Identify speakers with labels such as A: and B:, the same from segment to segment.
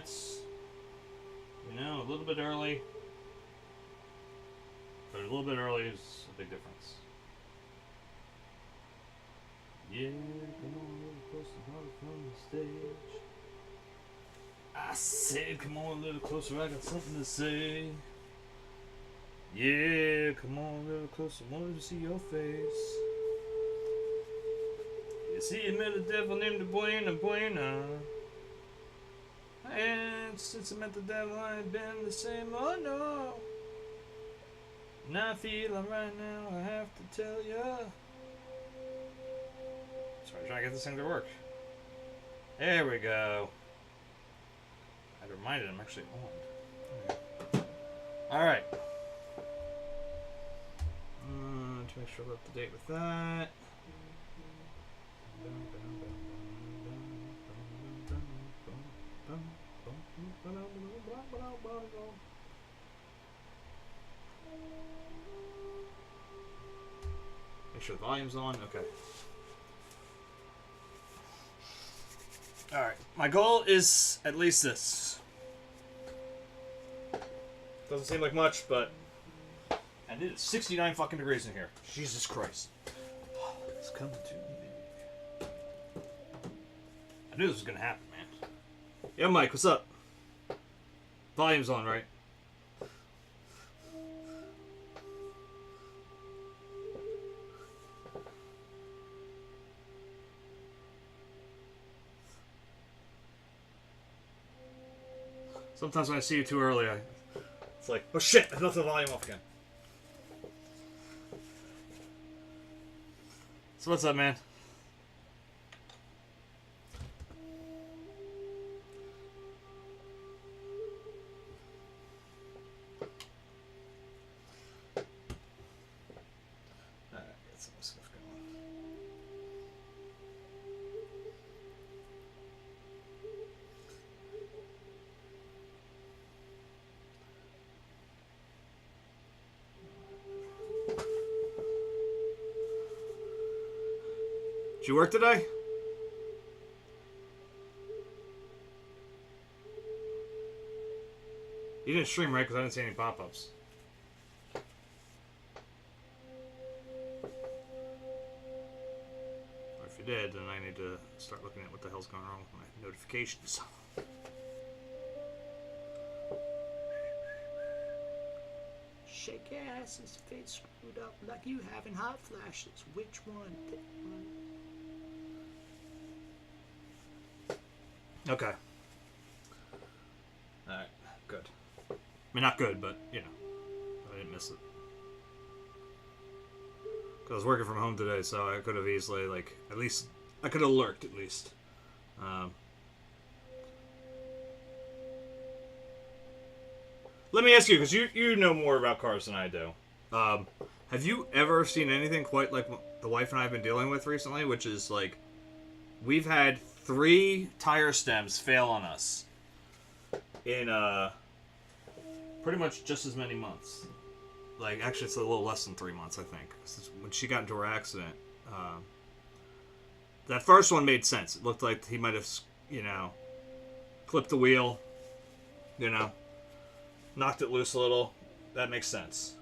A: minutes. You know, a little bit early. But a little bit early is a big difference. Yeah, come on, a little closer from the stage. I said, come on a little closer, I got something to say. Yeah, come on a little closer, wanted to see your face. You see, you met a devil named Buena Buena. And since I met the devil, I ain't been the same, oh no. Now I feel right now, I have to tell ya. Sorry, I'm trying to get this thing to work. There we go. I reminded I'm actually on. Alright. To make sure we're up to date with that. Make sure the volume's on. Okay. Alright. My goal is at least this. Doesn't seem like much, but... And it is 69 fucking degrees in here. Jesus Christ. It's coming to me. I knew this was gonna happen, man. Yo, Mike, what's up? Volume's on, right? Sometimes when I see you too early, it's like, oh shit, I left the volume off again. So what's up, man? Alright, get some stuff going. Did you work today? You didn't stream, right? Because I didn't see any pop-ups. Or if you did, then I need to start looking at what the hell's going on with my notifications. Shake your ass, his face screwed up like you having hot flashes. Which one? Pick one. Okay. Alright, good. I mean, not good, but, you know, I didn't miss it. Because I was working from home today, so I could have easily, like, at least, I could have lurked, at least. Let me ask you, because you know more about cars than I do. Have you ever seen anything quite like what the wife and I have been dealing with recently, which is, like, we've had 3 tire stems fail on us in pretty much just as many months. Like, actually, it's a little less than 3 months, I think. When she got into her accident, that first one made sense. It looked like he might have, you know, clipped the wheel, you know, knocked it loose a little. That makes sense.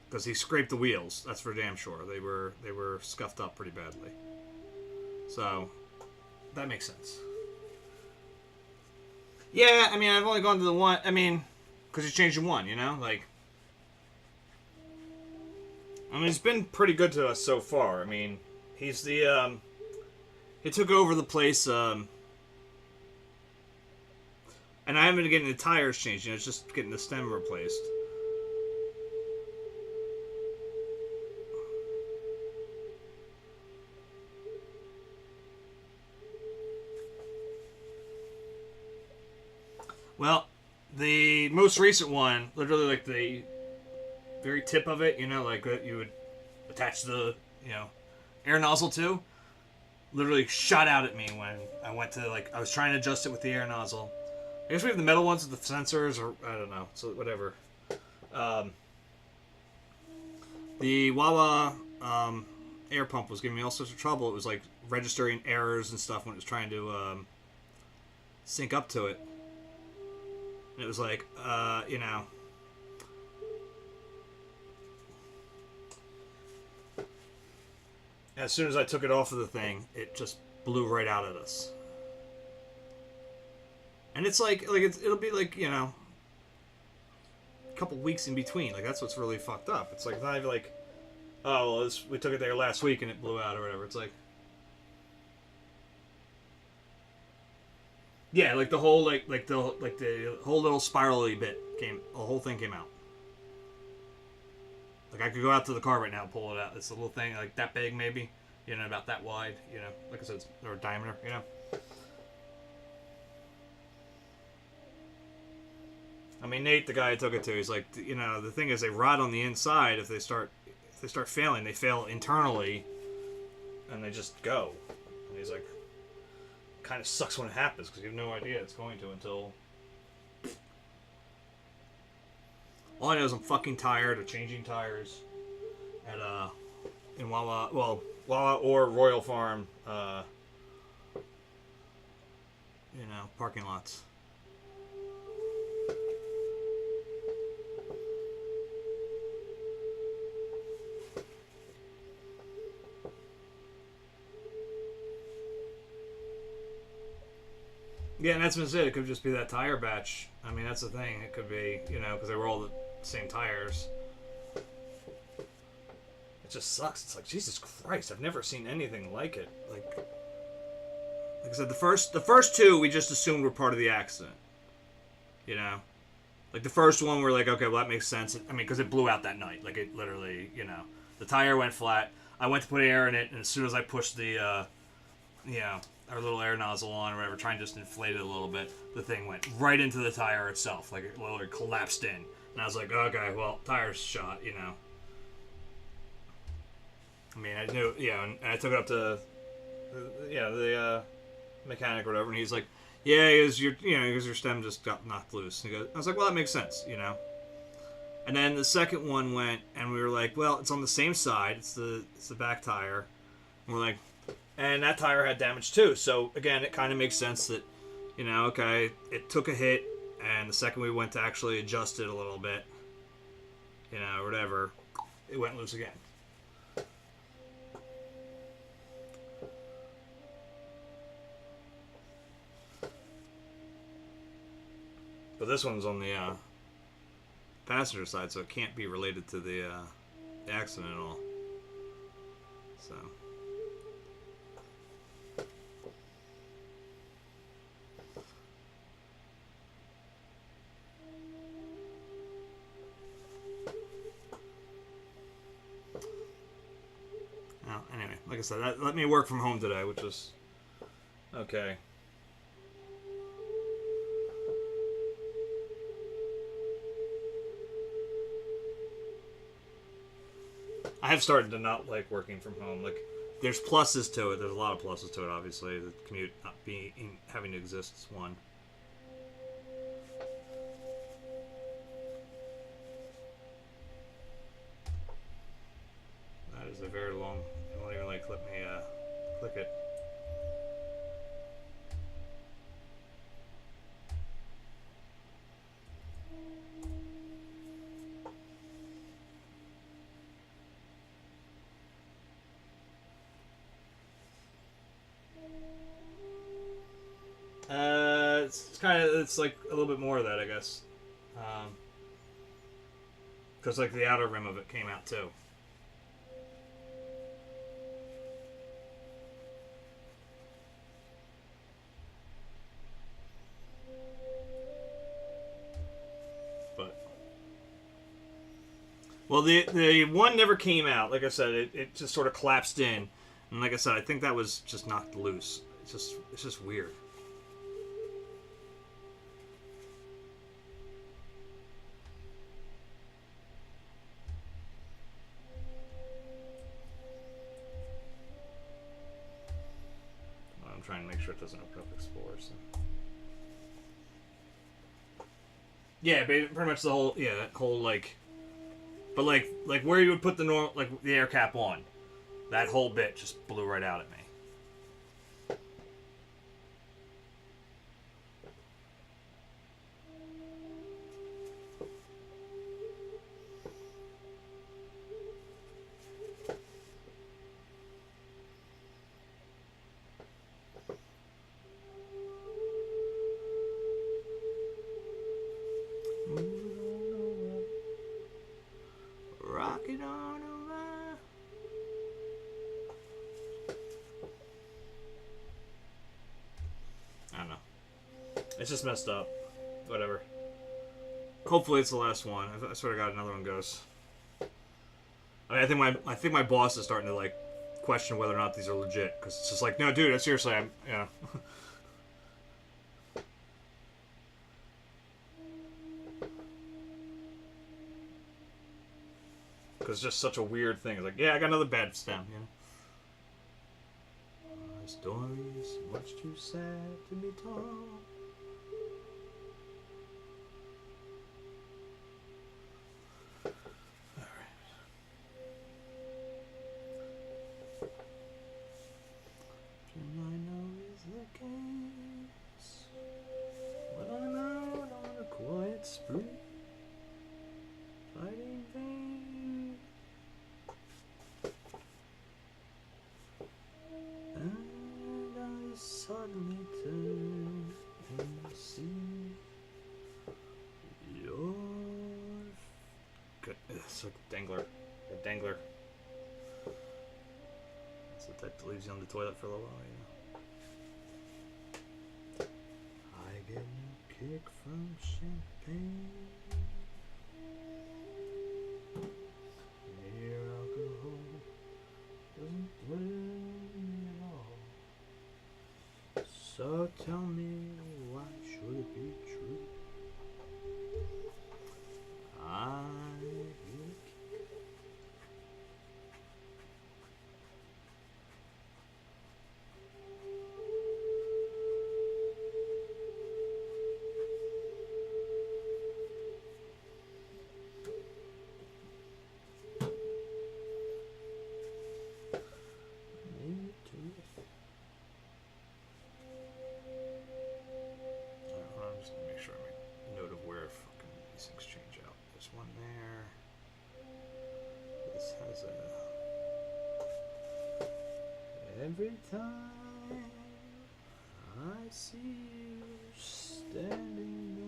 A: Because he scraped the wheels, that's for damn sure. They were scuffed up pretty badly. So, that makes sense. Yeah, I mean, I've only gone to the one. I mean, because you changed the one, you know? Like, I mean, it's been pretty good to us so far. I mean, he's the, he took over the place, and I haven't been getting the tires changed, you know, it's just getting the stem replaced. Well, the most recent one, literally like the very tip of it, you know, like you would attach the, you know, air nozzle to, literally shot out at me when I went to, like, I was trying to adjust it with the air nozzle. I guess we have the metal ones with the sensors, or I don't know, so whatever. The Wawa air pump was giving me all sorts of trouble. It was like registering errors and stuff when it was trying to sync up to it. And it was like, you know. As soon as I took it off of the thing, it just blew right out at us. And it's like it'll be like, you know, a couple weeks in between. Like, that's what's really fucked up. It's like, it's not even like, oh, well, we took it there last week and it blew out or whatever. It's like, yeah, like the whole the whole little spirally bit the whole thing came out. Like, I could go out to the car right now and pull it out. It's a little thing like that big, maybe, you know, about that wide, you know, like I said, or diameter, you know. I mean, Nate, the guy I took it to, he's like, you know, the thing is, they rot on the inside. If they start failing, they fail internally, and they just go. And he's like, kind of sucks when it happens because you have no idea it's going to until. All I know is I'm fucking tired of changing tires at in Wawa or Royal Farm, you know, parking lots. Yeah, and that's been it. It could just be that tire batch. I mean, that's the thing. It could be, you know, because they were all the same tires. It just sucks. It's like, Jesus Christ, I've never seen anything like it. Like I said, the first two we just assumed were part of the accident. You know, like the first one we're like, okay, well that makes sense. I mean, because it blew out that night. Like, it literally, you know, the tire went flat. I went to put air in it, and as soon as I pushed the, you know, our little air nozzle on or whatever, trying to just inflate it a little bit, the thing went right into the tire itself. Like, it literally collapsed in. And I was like, okay, well, tire's shot, you know. I mean, I knew, yeah, and I took it up to, the mechanic or whatever, and he's like, yeah, your stem just got knocked loose. And I was like, well, that makes sense, you know. And then the second one went, and we were like, well, it's on the same side. It's the back tire. And we're like, and that tire had damage too. So again, it kind of makes sense that, you know, okay, it took a hit, and the second we went to actually adjust it a little bit, you know, or whatever, it went loose again. But this one's on the passenger side, so it can't be related to the accident at all. So. Anyway, like I said, that let me work from home today, which was okay. I have started to not like working from home. Like, there's pluses to it. There's a lot of pluses to it, obviously. The commute not having to exist is one. That is a very long. It won't even like let me click it. It's like a little bit more of that, I guess. Because like the outer rim of it came out too. But well, the one never came out. Like I said, it just sort of collapsed in, and like I said, I think that was just knocked loose. It's just weird. Trying to make sure it doesn't open up Explorer. So. Yeah, pretty much the whole, that whole like, but like where you would put the normal, like the air cap on, that whole bit just blew right out at me. Rock it on over. I don't know. It's just messed up. Whatever. Hopefully it's the last one. I swear to God, another one goes. I mean, I think my boss is starting to like question whether or not these are legit, because it's just like, no, dude, seriously, I'm, you know. Because it's just such a weird thing. It's like, yeah, I got another bad stem, you know. My story's much too sad to be told. It's like a dangler. A dangler. It's the type that leaves you on the toilet for a little while, you know. I get no kick from champagne. Mere alcohol doesn't thrill me at all. So tell me, why should it be true? I every time I see you standing there,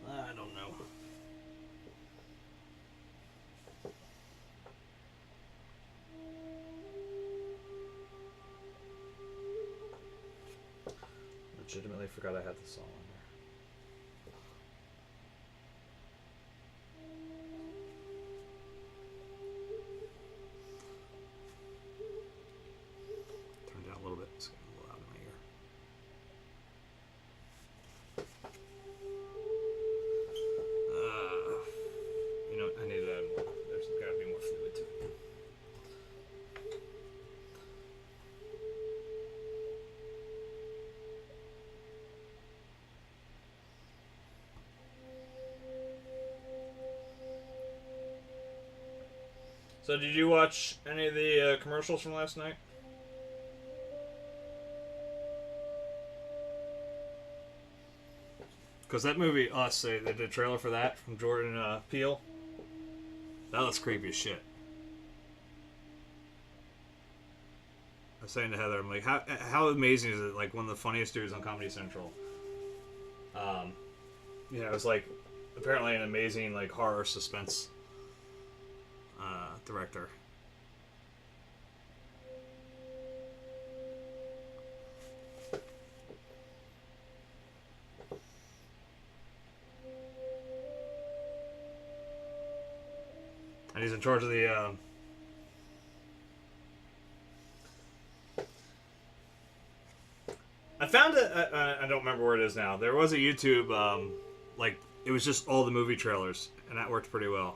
A: I don't know. Legitimately forgot I had the song on there. Turn it down a little bit. It's getting a little loud in my ear. You know, I need to add more. There's got to be more fluid to it. So did you watch any of the commercials from last night? Because that movie, Us, they did a trailer for that from Jordan Peele. That looks creepy as shit. I was saying to Heather, I'm like, how amazing is it? Like, one of the funniest dudes on Comedy Central. You know, it was like, apparently an amazing, like, horror suspense director. And he's in charge of the I found it. I don't remember where it is now. There was a YouTube, like it was just all the movie trailers, and that worked pretty well.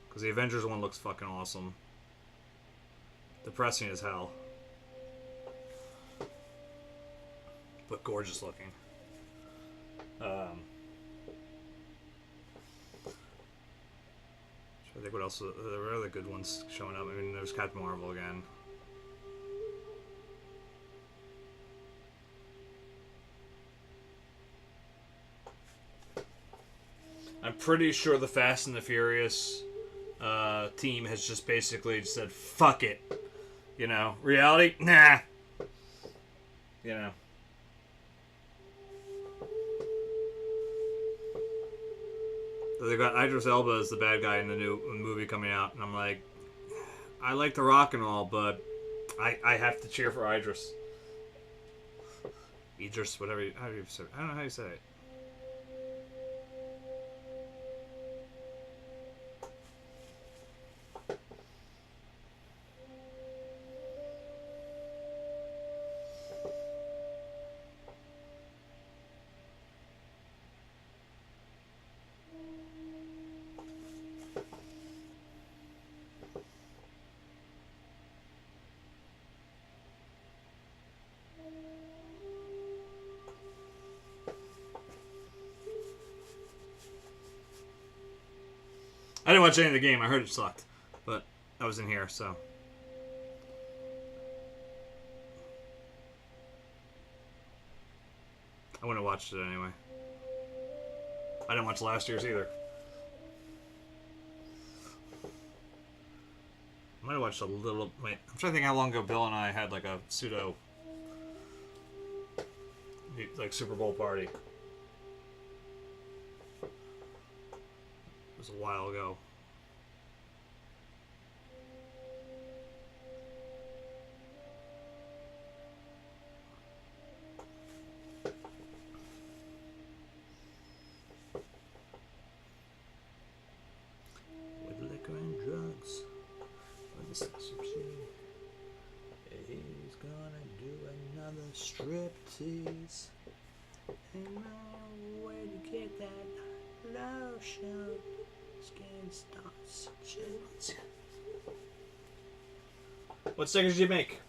A: Because the Avengers one looks fucking awesome. Depressing as hell, but gorgeous looking. I think what else? There were other good ones showing up. I mean, there's Captain Marvel again. I'm pretty sure the Fast and the Furious team has just basically said, fuck it. You know, reality? Nah. You know. They got Idris Elba as the bad guy in the new movie coming out, and I'm like, I like The Rock and all, but I have to cheer for Idris. Idris, whatever. How do you say it? I don't know how you say it. I didn't watch any of the game. I heard it sucked, but I was in here, so. I wouldn't have watched it anyway. I didn't watch last year's either. I might have watched a little. Wait, I'm trying to think how long ago Bill and I had like a pseudo, like Super Bowl party. It was a while ago. With liquor and drugs, with the substitute, he's gonna do another striptease. Ain't no way to get that lotion. Skin starts shit. What stickers did you make?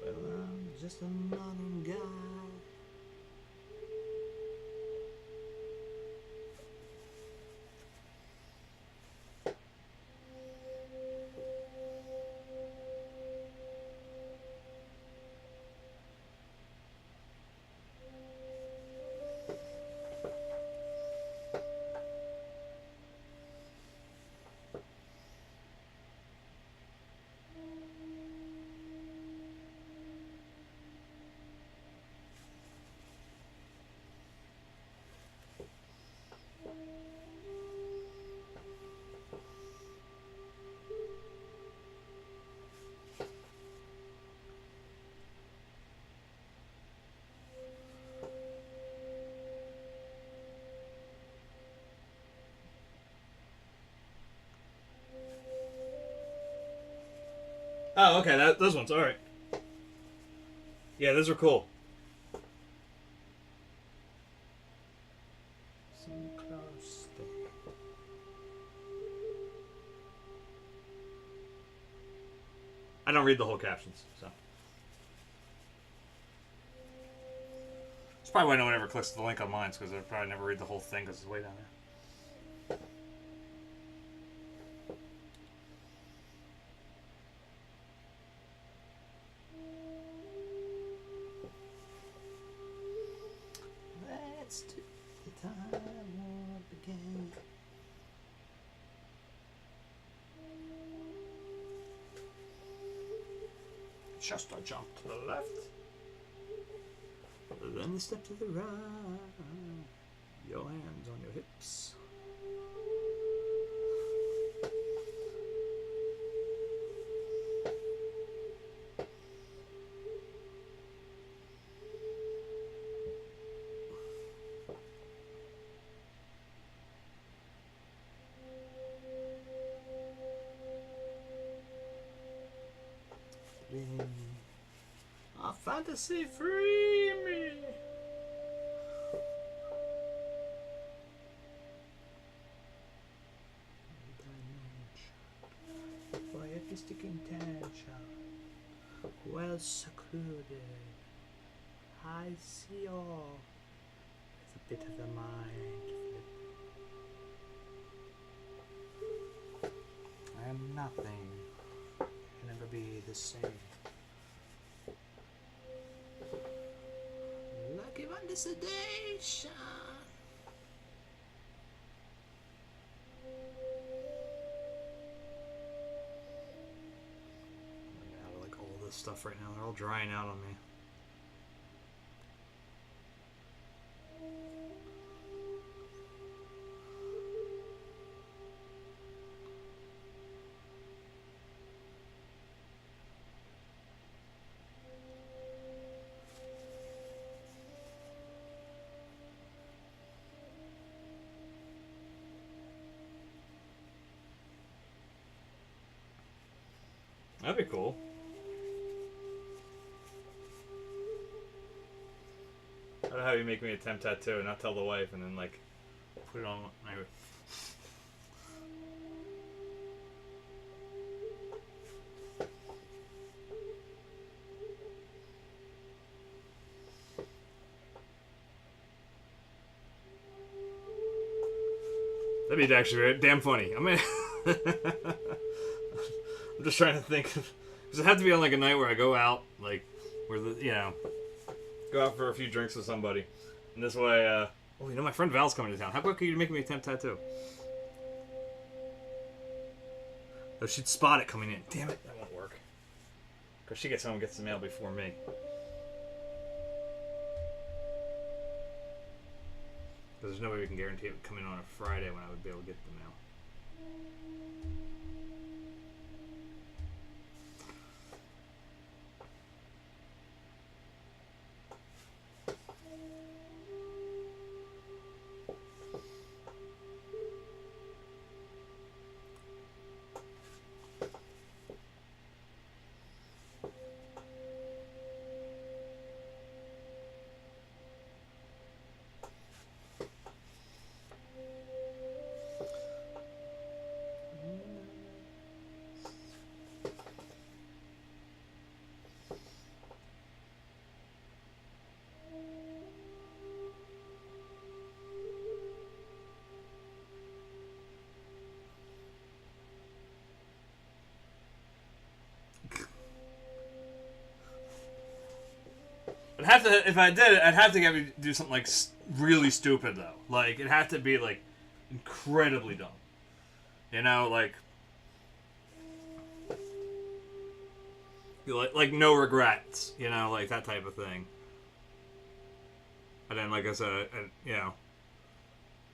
A: Well, I'm just a modern guy. Oh, okay, those ones, alright. Yeah, those are cool. I don't read the whole captions, so. That's probably why no one ever clicks the link on mine, because they'll probably never read the whole thing because it's way down there. Let's do the time warp again. Just a jump to the left. Then a step to the right. Your hands on your hips. A fantasy free me. Quiet is sticking tension. Well secluded. I see all. It's a bit of the mind flip. I am nothing. Can never be the same. Lucky one the sedation. I like all this stuff right now. They're all drying out on me. That'd be cool. I'd have you make me a temp tattoo and not tell the wife and then, like, put it on my... That'd be actually damn funny. I mean... I'm just trying to think, because it had to be on like a night where I go out, like, where the, you know, go out for a few drinks with somebody, and this way, oh, you know, my friend Val's coming to town. How quick are you making me a temp tattoo? Oh, she'd spot it coming in. Damn it, that won't work. Because she gets home and gets the mail before me. Because there's no way we can guarantee it would come in on a Friday when I would be able to get the mail. I'd have to, if I did it, I'd have to get me to do something like really stupid though. Like it'd have to be like incredibly dumb. You know, like no regrets. You know, like that type of thing. And then, like I said, you know,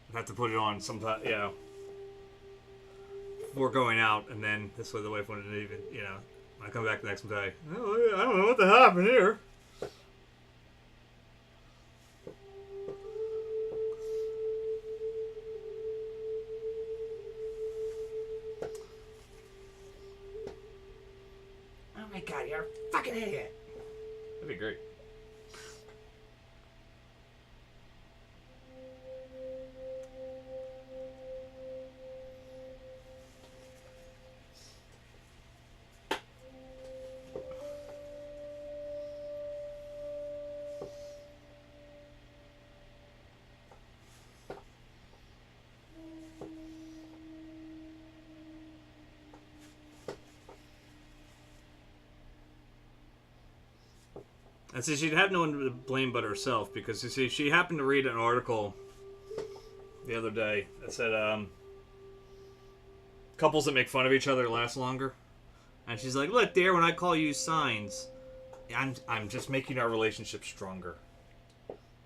A: I'd have to put it on sometime. You know, before going out, and then this way the wife wouldn't even. You know, when I come back the next day, oh, I don't know what the hell happened here. God, you're a fucking idiot. That'd be great. And see, she'd have no one to blame but herself, because you see, she happened to read an article the other day that said couples that make fun of each other last longer. And she's like, "Look, dear, when I call you signs, I'm just making our relationship stronger."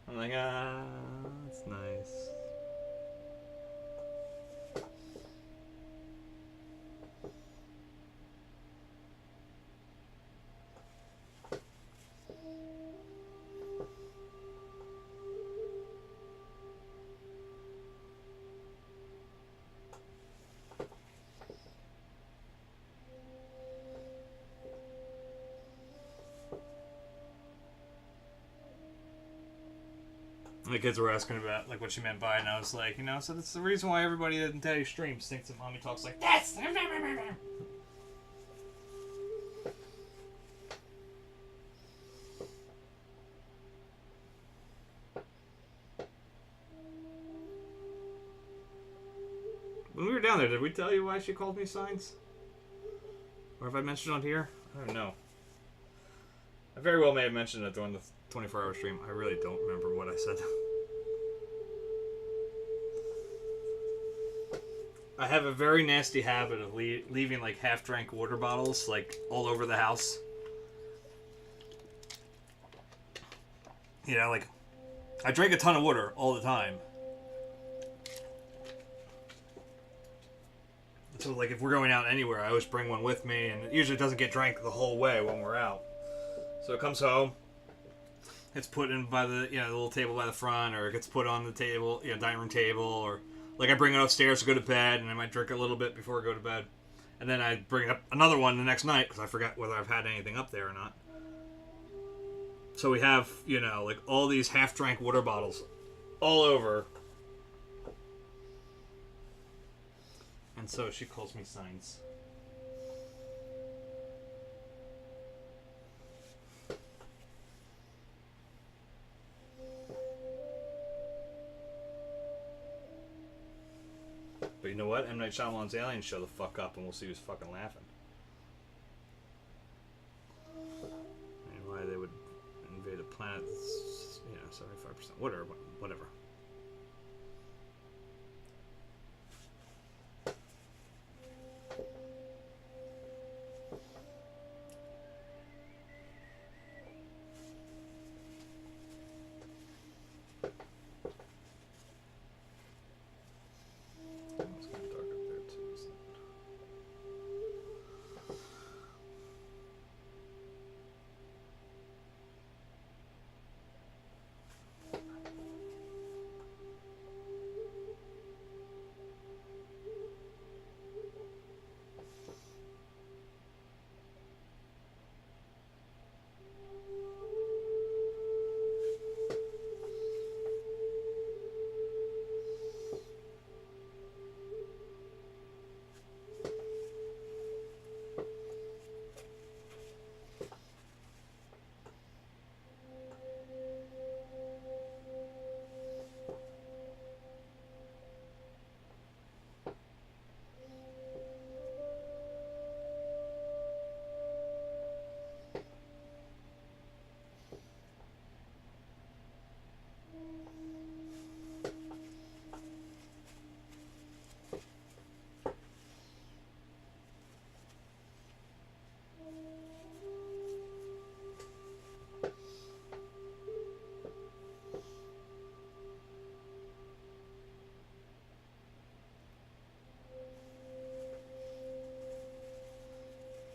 A: I'm like, that's nice. The kids were asking about like what she meant by it, and I was like, you know, so that's the reason why everybody in Daddy streams thinks that Mommy talks like this. When we were down there, did we tell you why she called me signs? Or have I mentioned it on here? I don't know. I very well may have mentioned it during the 24-hour stream. I really don't remember what I said. I have a very nasty habit of leaving like half-drank water bottles like all over the house. You know, like I drink a ton of water all the time. So like if we're going out anywhere, I always bring one with me, and it usually doesn't get drank the whole way when we're out. So it comes home, it's put in by the the little table by the front, or it gets put on the table, dining room table, or like I bring it upstairs to go to bed, and I might drink a little bit before I go to bed, and then I bring up another one the next night because I forgot whether I've had anything up there or not. So we have like all these half-drank water bottles all over. And so she calls me signs. But you know what? M. Night Shyamalan's Aliens show the fuck up and we'll see who's fucking laughing. And why they would invade a planet that's, 75% water, whatever.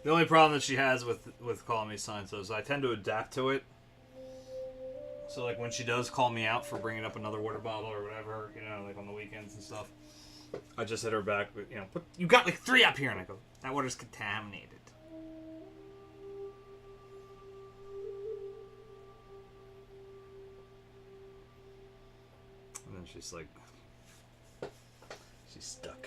A: The only problem that she has with calling me signs is I tend to adapt to it. So like when she does call me out for bringing up another water bottle or whatever, like on the weekends and stuff, I just hit her back with, but you got like 3 up here, and I go, that water's contaminated. And then she's like, she's stuck.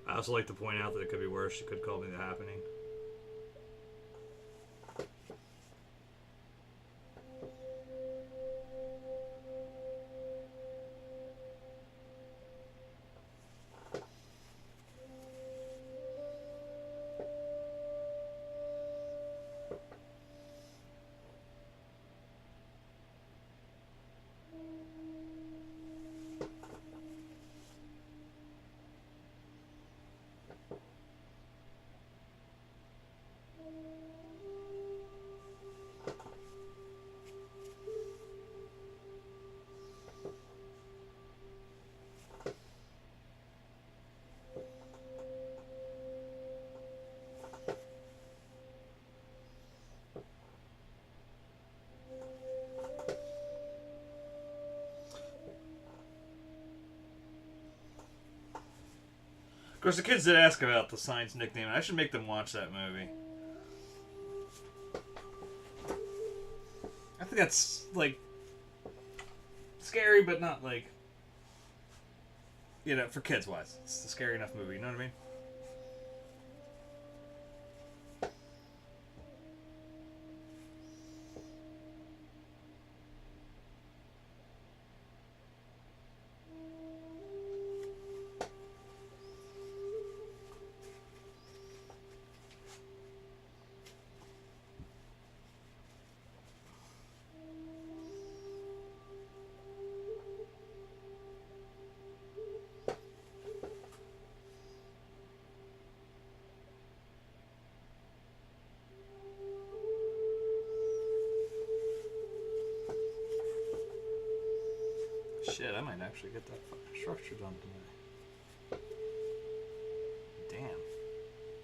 A: I also like to point out that it could be worse. She could call me the happening. Of course, the kids did ask about the Science nickname, and I should make them watch that movie. I think that's, like, scary, but not, like, you know, for kids-wise. It's a scary enough movie, you know what I mean? Shit, I might actually get that fucking structure done tonight. Damn.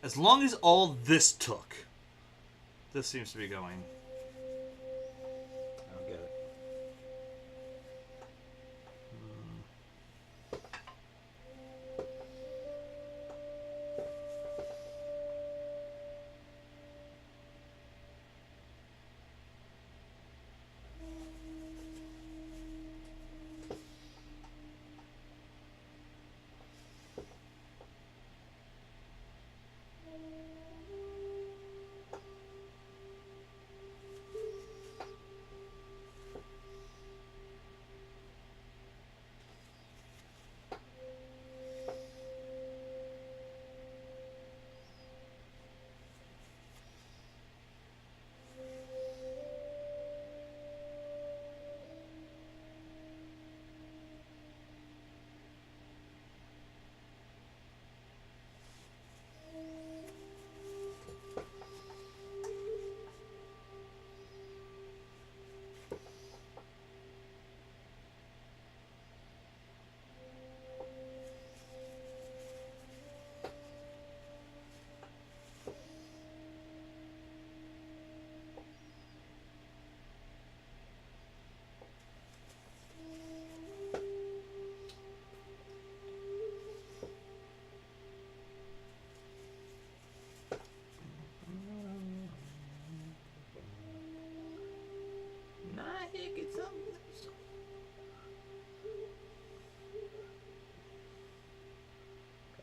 A: As long as all this took, this seems to be going. I'll get it.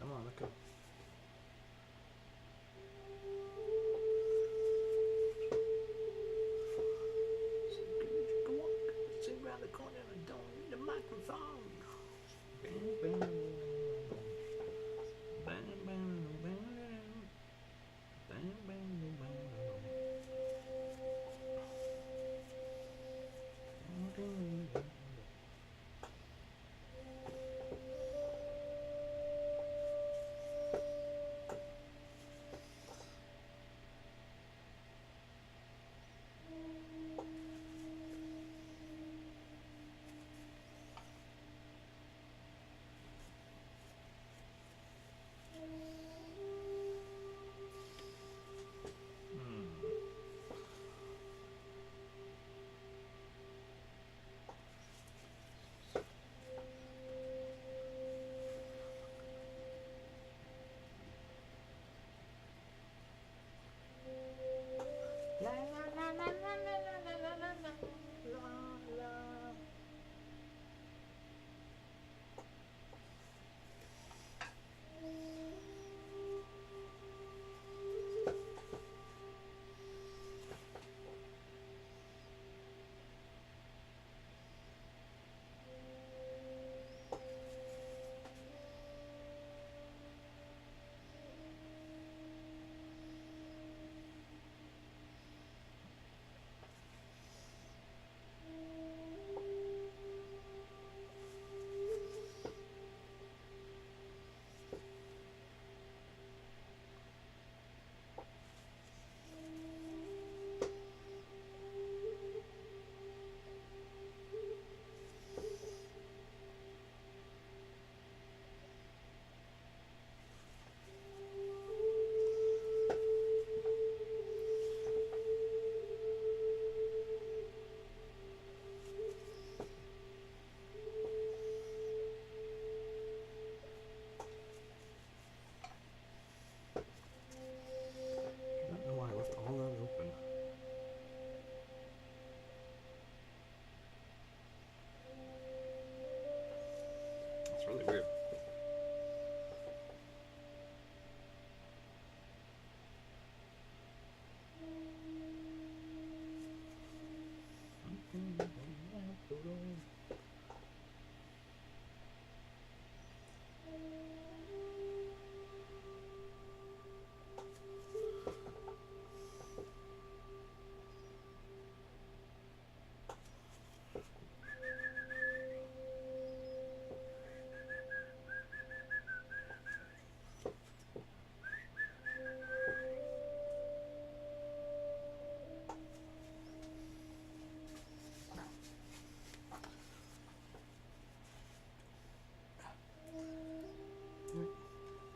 A: Come on, let's go. Come on, sit around the corner and don't need a microphone.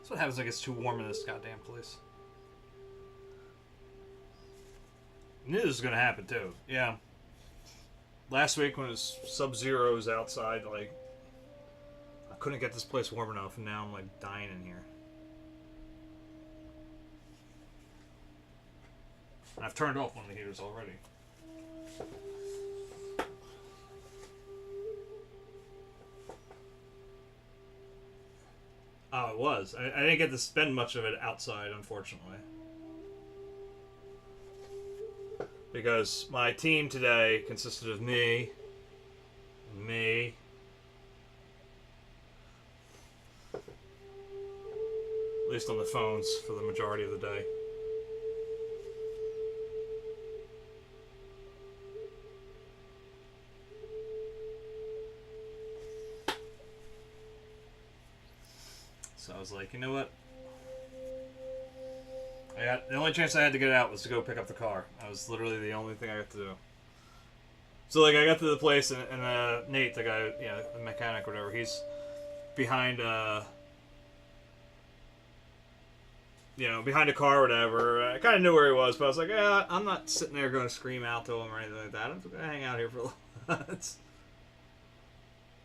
A: That's what happens when it gets too warm in this goddamn place. I knew this was gonna happen too. Yeah. Last week when it was sub-zeros outside, like, I couldn't get this place warm enough, and now I'm like dying in here. And I've turned off one of the heaters already. Oh, it was. I didn't get to spend much of it outside, unfortunately. Because my team today consisted of me, at least on the phones for the majority of the day. So I was like, you know what? The only chance I had to get out was to go pick up the car. That was literally the only thing I got to do. So like I got to the place and Nate, the guy, the mechanic or whatever, he's behind behind a car or whatever. I kind of knew where he was, but I was like, I'm not sitting there going to scream out to him or anything like that. I'm just going to hang out here for a little bit.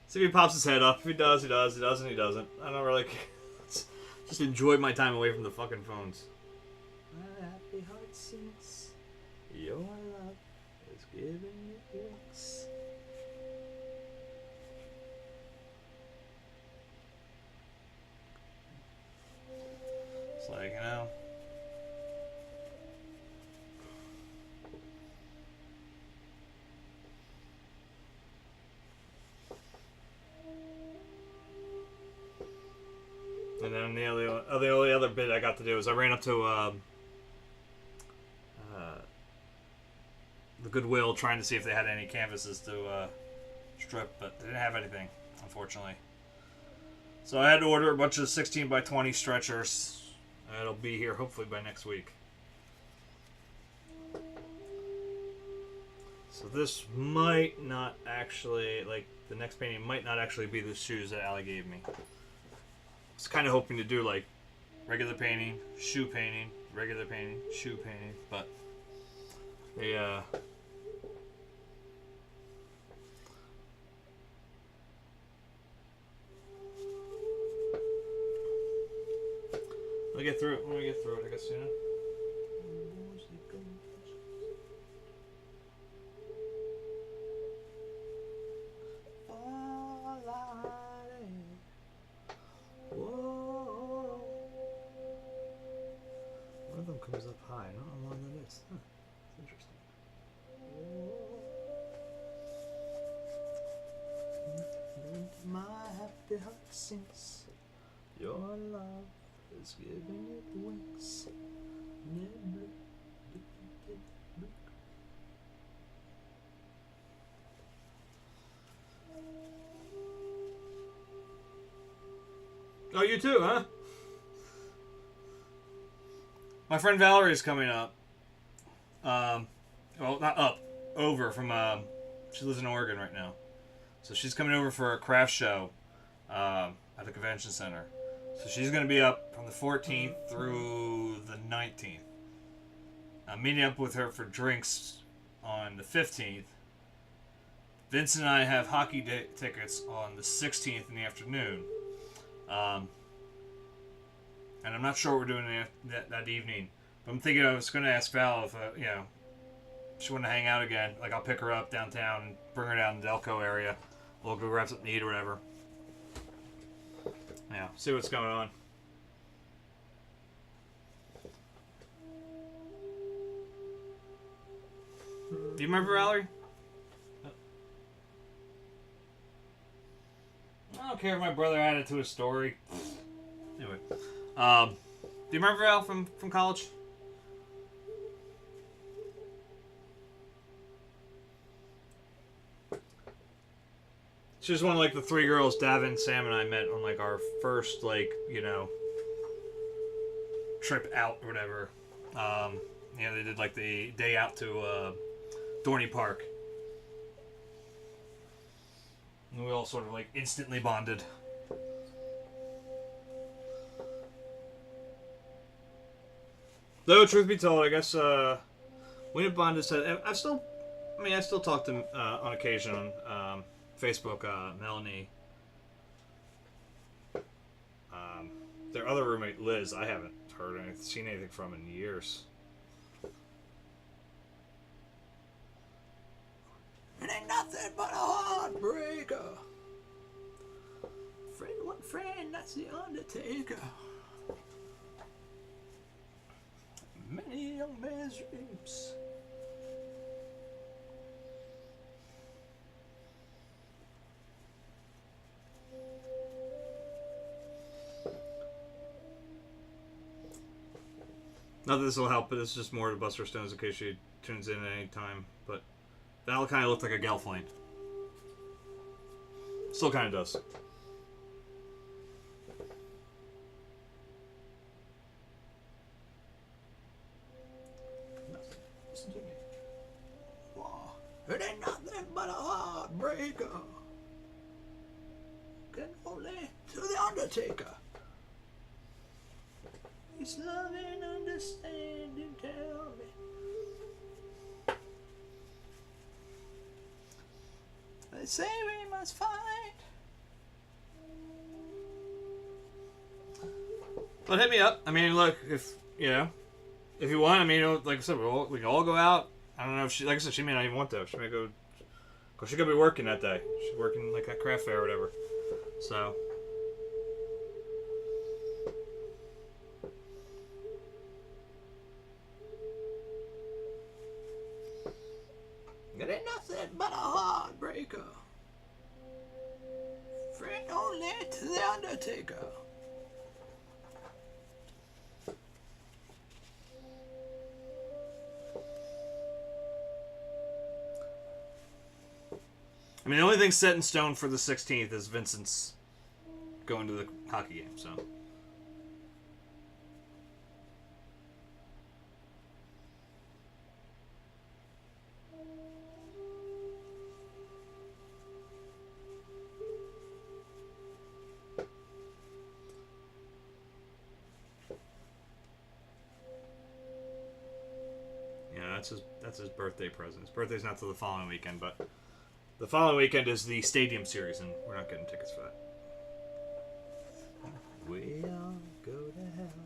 A: See if he pops his head up. If he does, he does. He doesn't, he doesn't. I don't really care. Just enjoy my time away from the fucking phones. My happy heart sings, your love is giving me wings. It's like, and then the only other bit I got to do is I ran up to the Goodwill trying to see if they had any canvases to strip, but they didn't have anything, unfortunately. So I had to order a bunch of 16 by 20 stretchers. It'll be here hopefully by next week. So this might not actually, like, the next painting might not actually be the shoes that Allie gave me. I was kind of hoping to do, like, regular painting, shoe painting, regular painting, shoe painting, but they, Let me get through it, I guess, Whoa. One of them comes up high, not on one that is. Huh. That's interesting. My happy heart sings, your love is giving it wings. Oh, you too, huh? My friend Valerie's coming up. Well, not up. Over from, she lives in Oregon right now. So she's coming over for a craft show at the convention center. So she's going to be up from the 14th through the 19th. I'm meeting up with her for drinks on the 15th. Vince and I have hockey tickets on the 16th in the afternoon. And I'm not sure what we're doing that evening. But I'm thinking I was going to ask Val if, she wanted to hang out again. Like, I'll pick her up downtown and bring her down to the Delco area. We'll go grab something to eat or whatever. Yeah, see what's going on. Do you remember Valerie? I don't care if my brother added to his story. Anyway. Do you remember Val from college? She was one of, like, the three girls Davin, Sam, and I met on, like, our first, like, trip out or whatever. They did, like, the day out to Dorney Park. And we all sort of, like, instantly bonded. Though, truth be told, I guess Wiener Bond has said I still talk to on occasion on Facebook. Melanie, their other roommate Liz, I haven't seen anything from in years. It ain't nothing but a heartbreaker. Friend, one friend, that's the Undertaker. Many young men's dreams. Not that this will help, but it's just more to Buster Stones in case she tunes in at any time. But Val kind of looked like a Gelfling. Still kind of does. Listen to me. Whoa. It ain't nothing but a heartbreaker. Can only to the Undertaker. He's loving, understanding, tell me. They say we must fight. But hit me up. I mean, look, if you want, I mean, like I said, we can all go out. I don't know if she, like I said, she may not even want to. She may go, cause she could be working that day. She's working like at craft fair or whatever. So. It ain't nothing but a heartbreaker. Friend only to the Undertaker. I mean, the only thing set in stone for the 16th is Vincent's going to the hockey game, so. That's his birthday present. His birthday's not till the following weekend, but the following weekend is the Stadium Series, and we're not getting tickets for that. We all go to hell.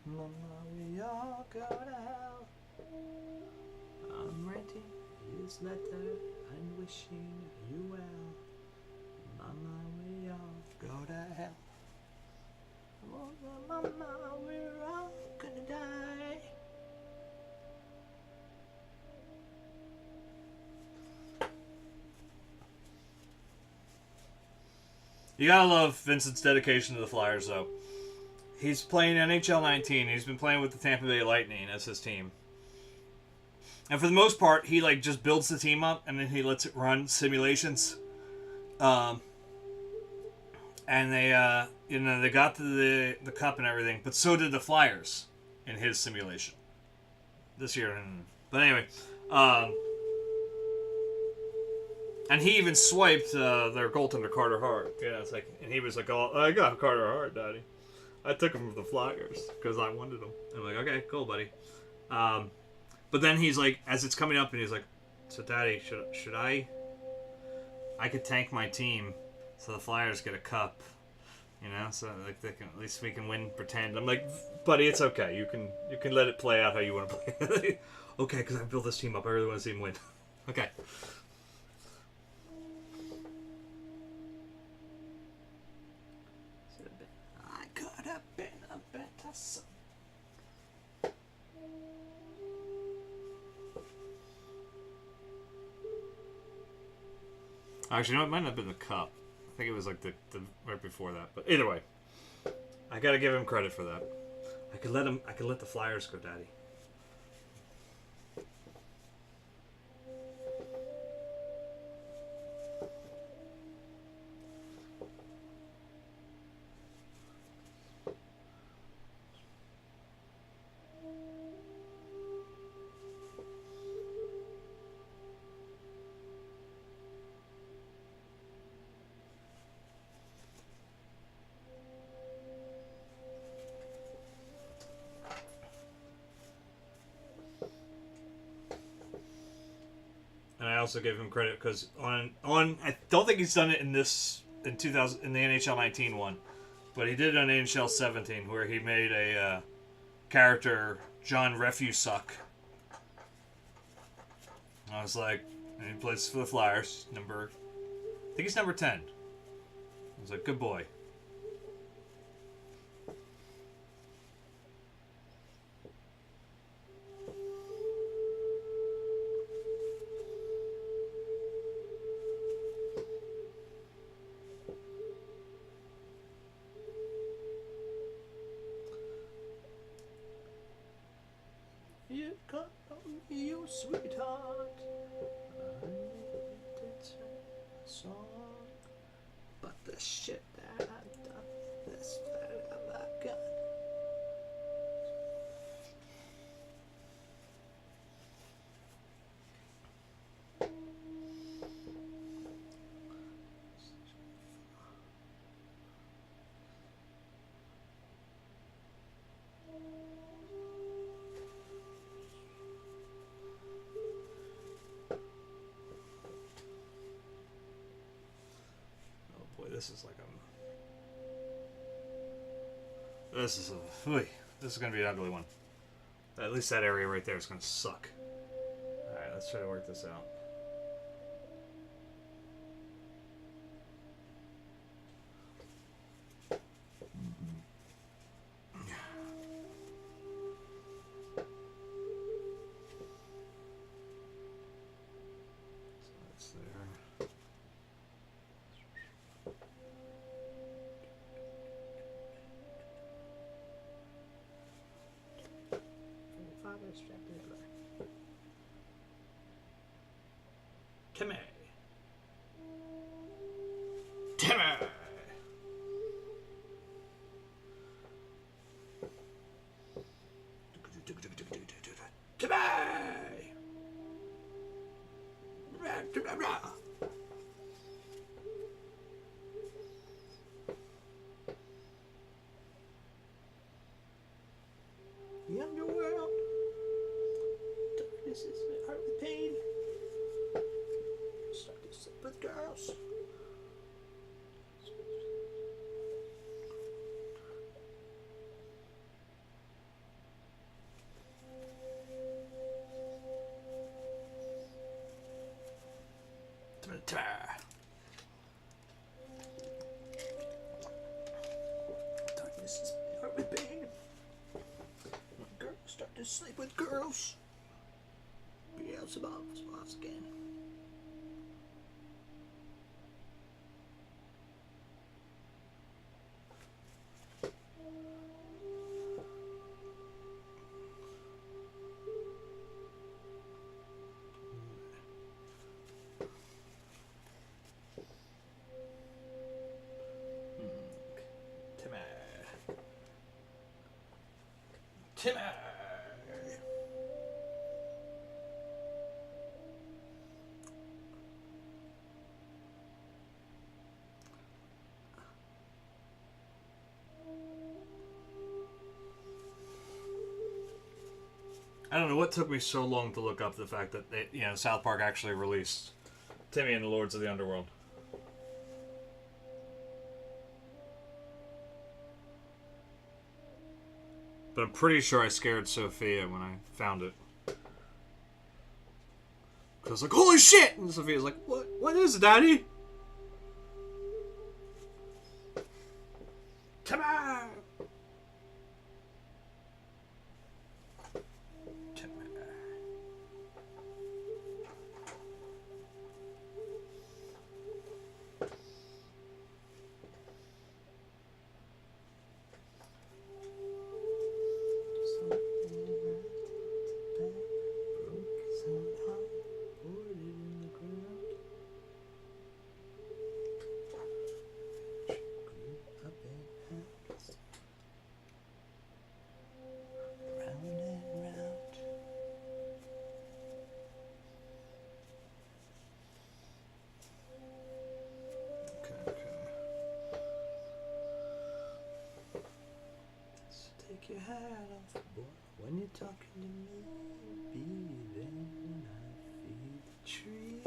A: Mama, we all go to hell. I'm writing this letter and wishing you well. Mama, we all go to hell. Mama, we're all gonna die. You gotta love Vincent's dedication to the Flyers, though. He's playing NHL 19. He's been playing with the Tampa Bay Lightning as his team. And for the most part, he just builds the team up and then he lets it run simulations. And they they got to the cup and everything, but so did the Flyers in his simulation this year. But anyway, and he even swiped their goaltender Carter Hart. Yeah, it's like, and he was like, "Oh, I got Carter Hart, Daddy. I took him from the Flyers because I wanted him." And I'm like, "Okay, cool, buddy." But then he's like, as it's coming up, and he's like, "So, Daddy, should I? I could tank my team, so the Flyers get a cup, so like they can, at least we can win. Pretend." I'm like, "Buddy, it's okay. You can let it play out how you want to play." Okay, because I built this team up. I really want to see him win. Okay. I could have been a better son. Actually, no, it might not have been the cup. I think it was like the right before that. But either way, I gotta give him credit for that. I could let the Flyers go, Daddy. also give him credit because on I don't think he's done it in in 2000 in the NHL 19 one, but he did it on NHL 17 where he made a character John Refusuck. I was like, and he plays for the Flyers. I think he's number 10. I was like, good boy.
B: You got me, you sweetheart. I need to sing a song, but the shit that I've done, this that I've got.
A: This is like this is gonna be an ugly one. At least that area right there is gonna suck. All right, let's try to work this out.
B: Timmy.
A: Timmy!
B: The underworld. Darkness is my heart with pain. Start to sleep with girls. Darkness is my heart with pain. When girls start to sleep with girls. Beelzebub spots again. Timmy.
A: I don't know what took me so long to look up the fact that South Park actually released Timmy and the Lords of the Underworld. But I'm pretty sure I scared Sophia when I found it. I was like, holy shit! And Sophia's like, what? What is it, Daddy?
B: Come on! Take your hat off, boy, when you're talking to me. Be there when I feed the trees.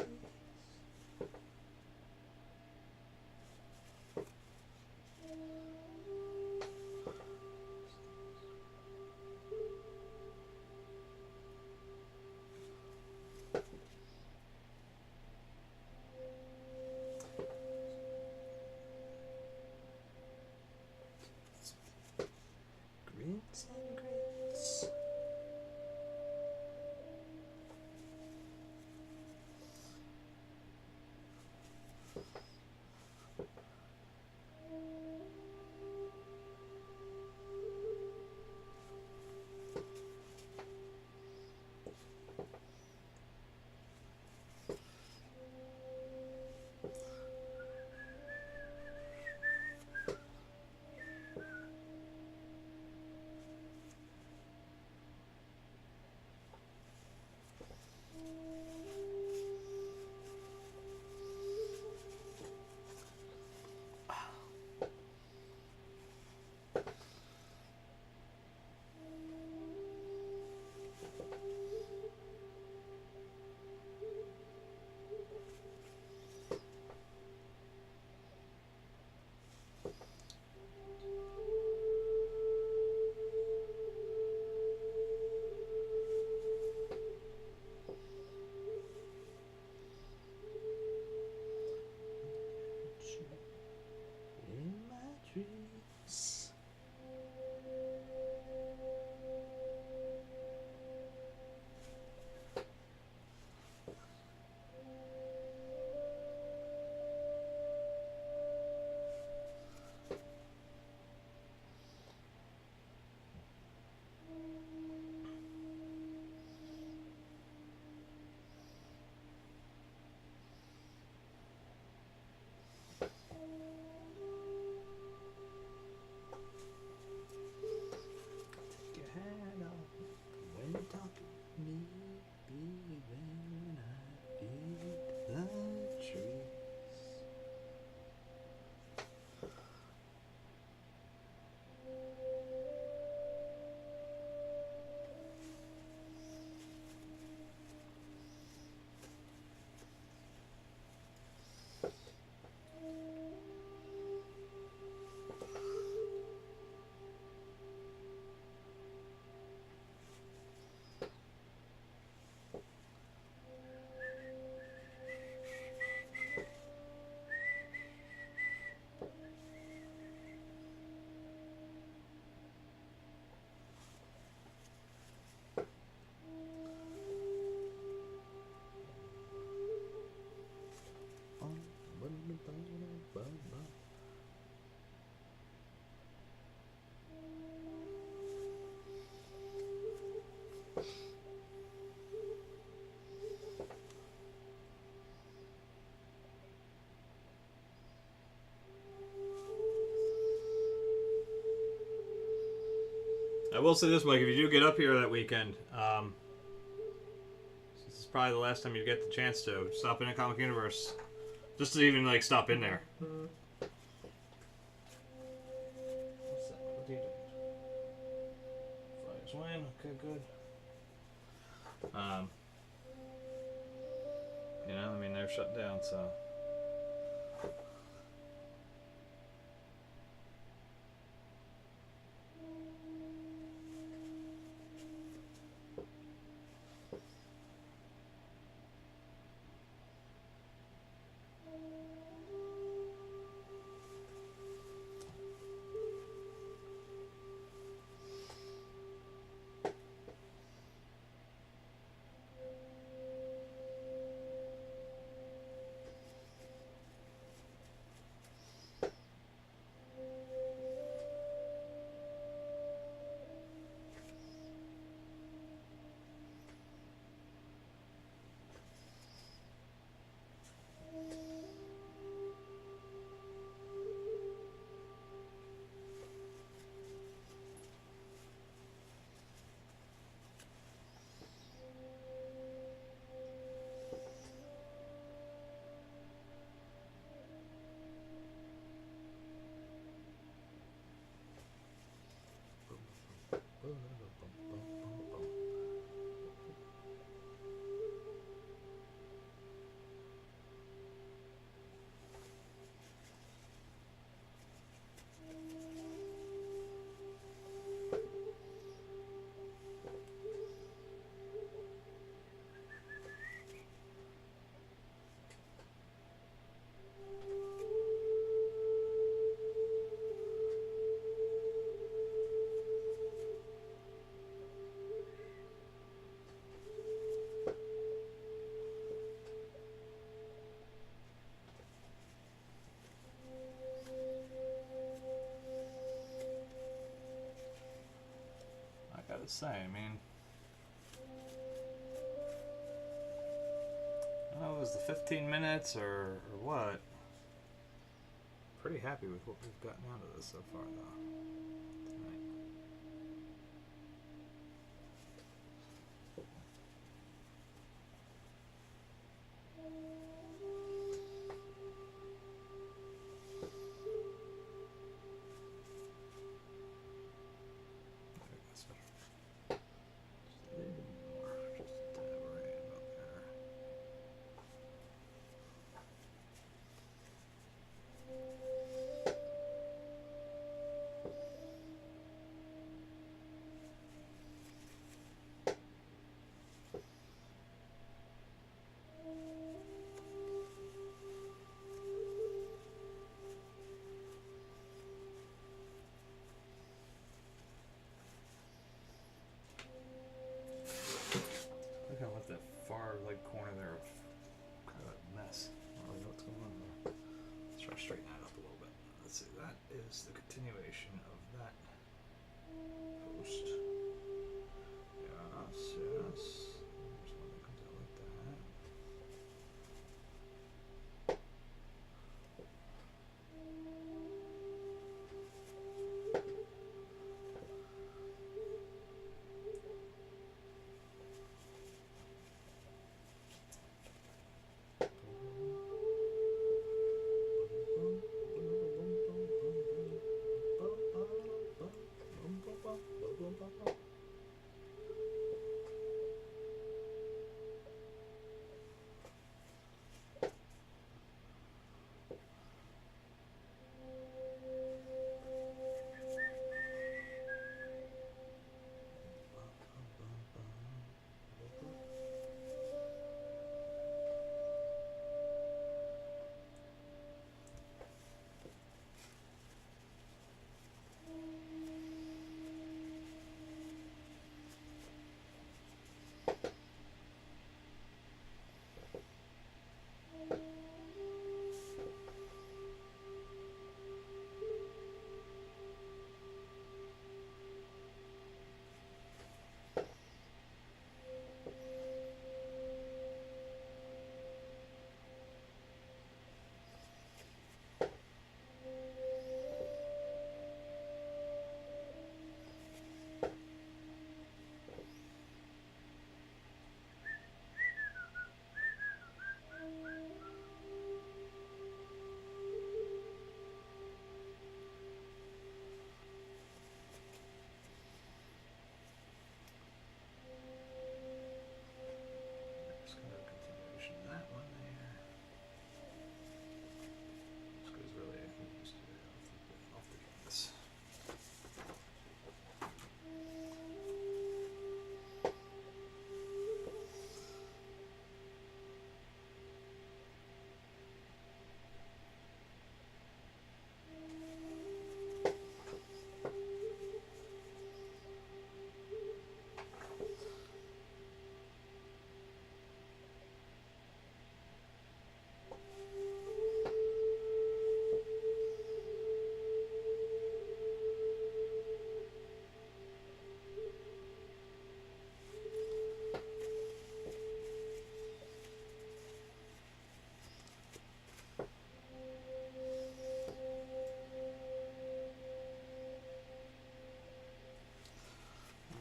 B: Grits and grits. In my dreams. Take your hand off when you're talking to me, baby, when I feed the trees.
A: I will say this, Mike, if you do get up here that weekend, this is probably the last time you get the chance to stop in a Comic Universe. Just to even, like, stop in there.
B: What's that? What are you doing? Flyers win. Okay, good.
A: You know, I mean, they're shut down, so... to say. I mean, I don't know, was the 15 minutes or what? Pretty happy with what we've gotten out of this so far, though. Tonight. Look how left that far leg corner there of kind of a mess. I don't really know what's going on there. Let's try to straighten that up a little bit. Let's see, that is the continuation of that post. Yes, yes. There's one that comes out like that.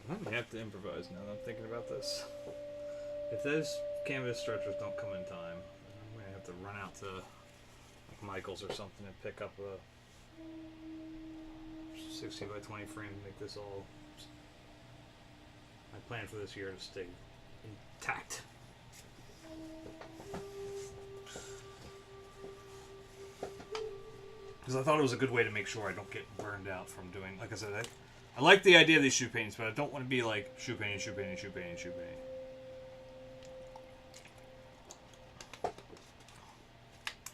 A: I might have to improvise now that I'm thinking about this. If those canvas stretchers don't come in time, I'm going to have to run out to like Michael's or something and pick up a 60 by 20 frame to make this all. My plan for this year is to stay intact. Because I thought it was a good way to make sure I don't get burned out from doing, like I said, I like the idea of these shoe paintings, but I don't want to be like shoe painting, shoe painting, shoe painting, shoe painting.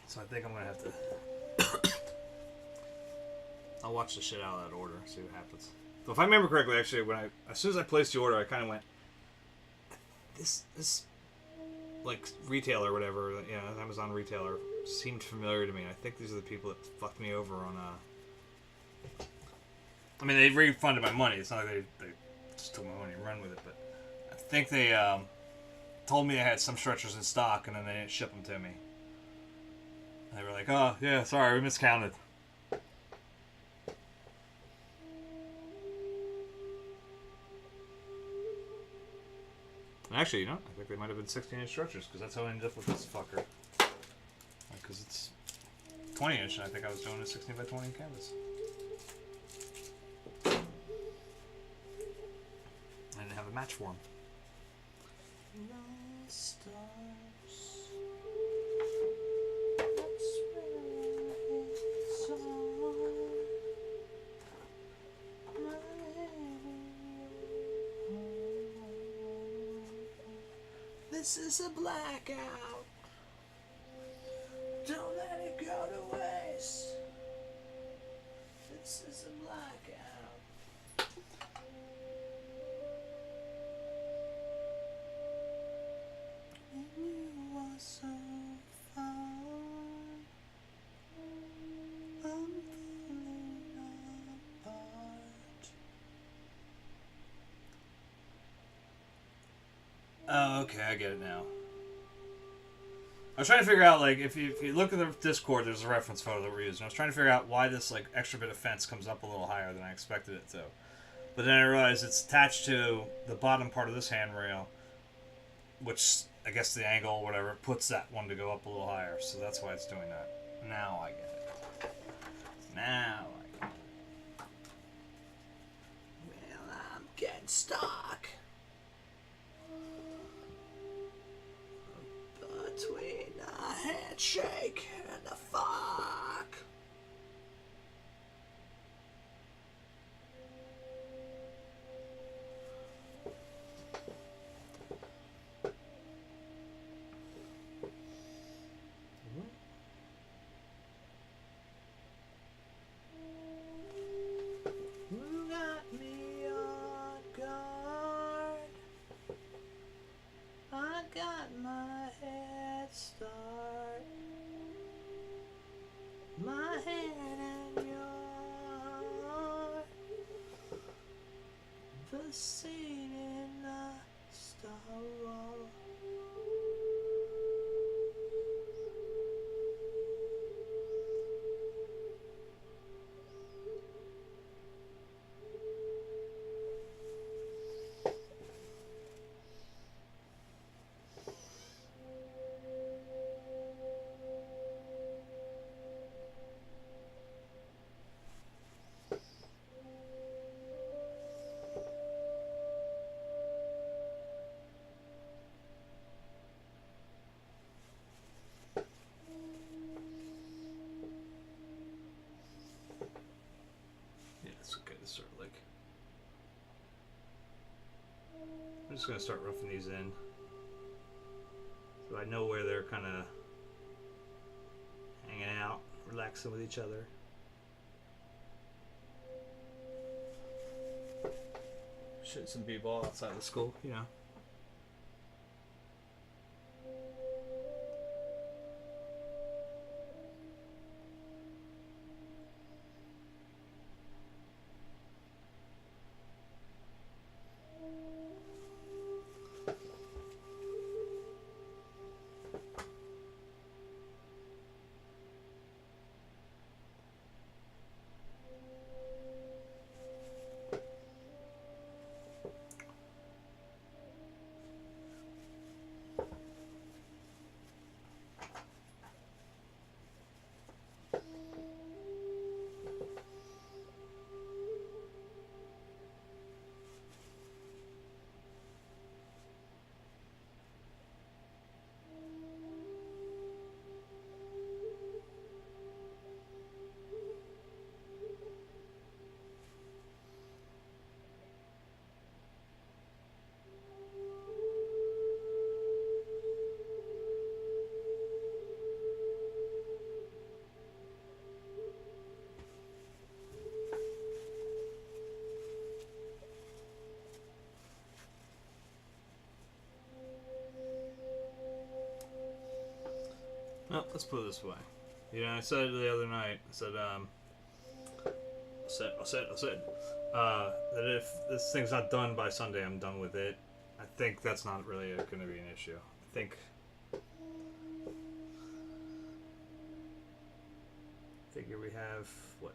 A: So I think I'm going to have to... I'll watch the shit out of that order, see what happens. So if I remember correctly, actually, as soon as I placed the order, I kind of went, this like retailer or whatever, you know, Amazon retailer seemed familiar to me. I think these are the people that fucked me over on I mean, they refunded my money. It's not like they just took my money and run with it. But I think they told me they had some stretchers in stock, and then they didn't ship them to me. And they were like, "Oh yeah, sorry, we miscounted." Actually, you know, I think they might have been 16-inch stretchers, because that's how I ended up with this fucker. Because it's 20-inch, and I think I was doing a 16 by 20 canvas. I didn't have a match for them.
B: This is a blackout. Don't let it go to waste. This is a blackout. And you are so fine. I'm falling apart.
A: Oh, okay, I get it now. I was trying to figure out, like, if you look at the Discord, there's a reference photo that we're using. I was trying to figure out why this, like, extra bit of fence comes up a little higher than I expected it to. But then I realized it's attached to the bottom part of this handrail, which, I guess the angle or whatever, puts that one to go up a little higher. So that's why it's doing that. Now I get it. Now I get it.
B: Well, I'm getting stuck between a handshake and a fuck. You got me on guard. I got my head start. My head and yours. The scene in the Star Wars.
A: Yeah, it's okay to sort of, like... I'm just going to start roughing these in. So I know where they're kind of hanging out, relaxing with each other. Shoot some b-ball outside of school, you know. Well, let's put it this way. You know, I said it the other night. I said, That if this thing's not done by Sunday, I'm done with it. I think that's not really going to be an issue. I think figure we have what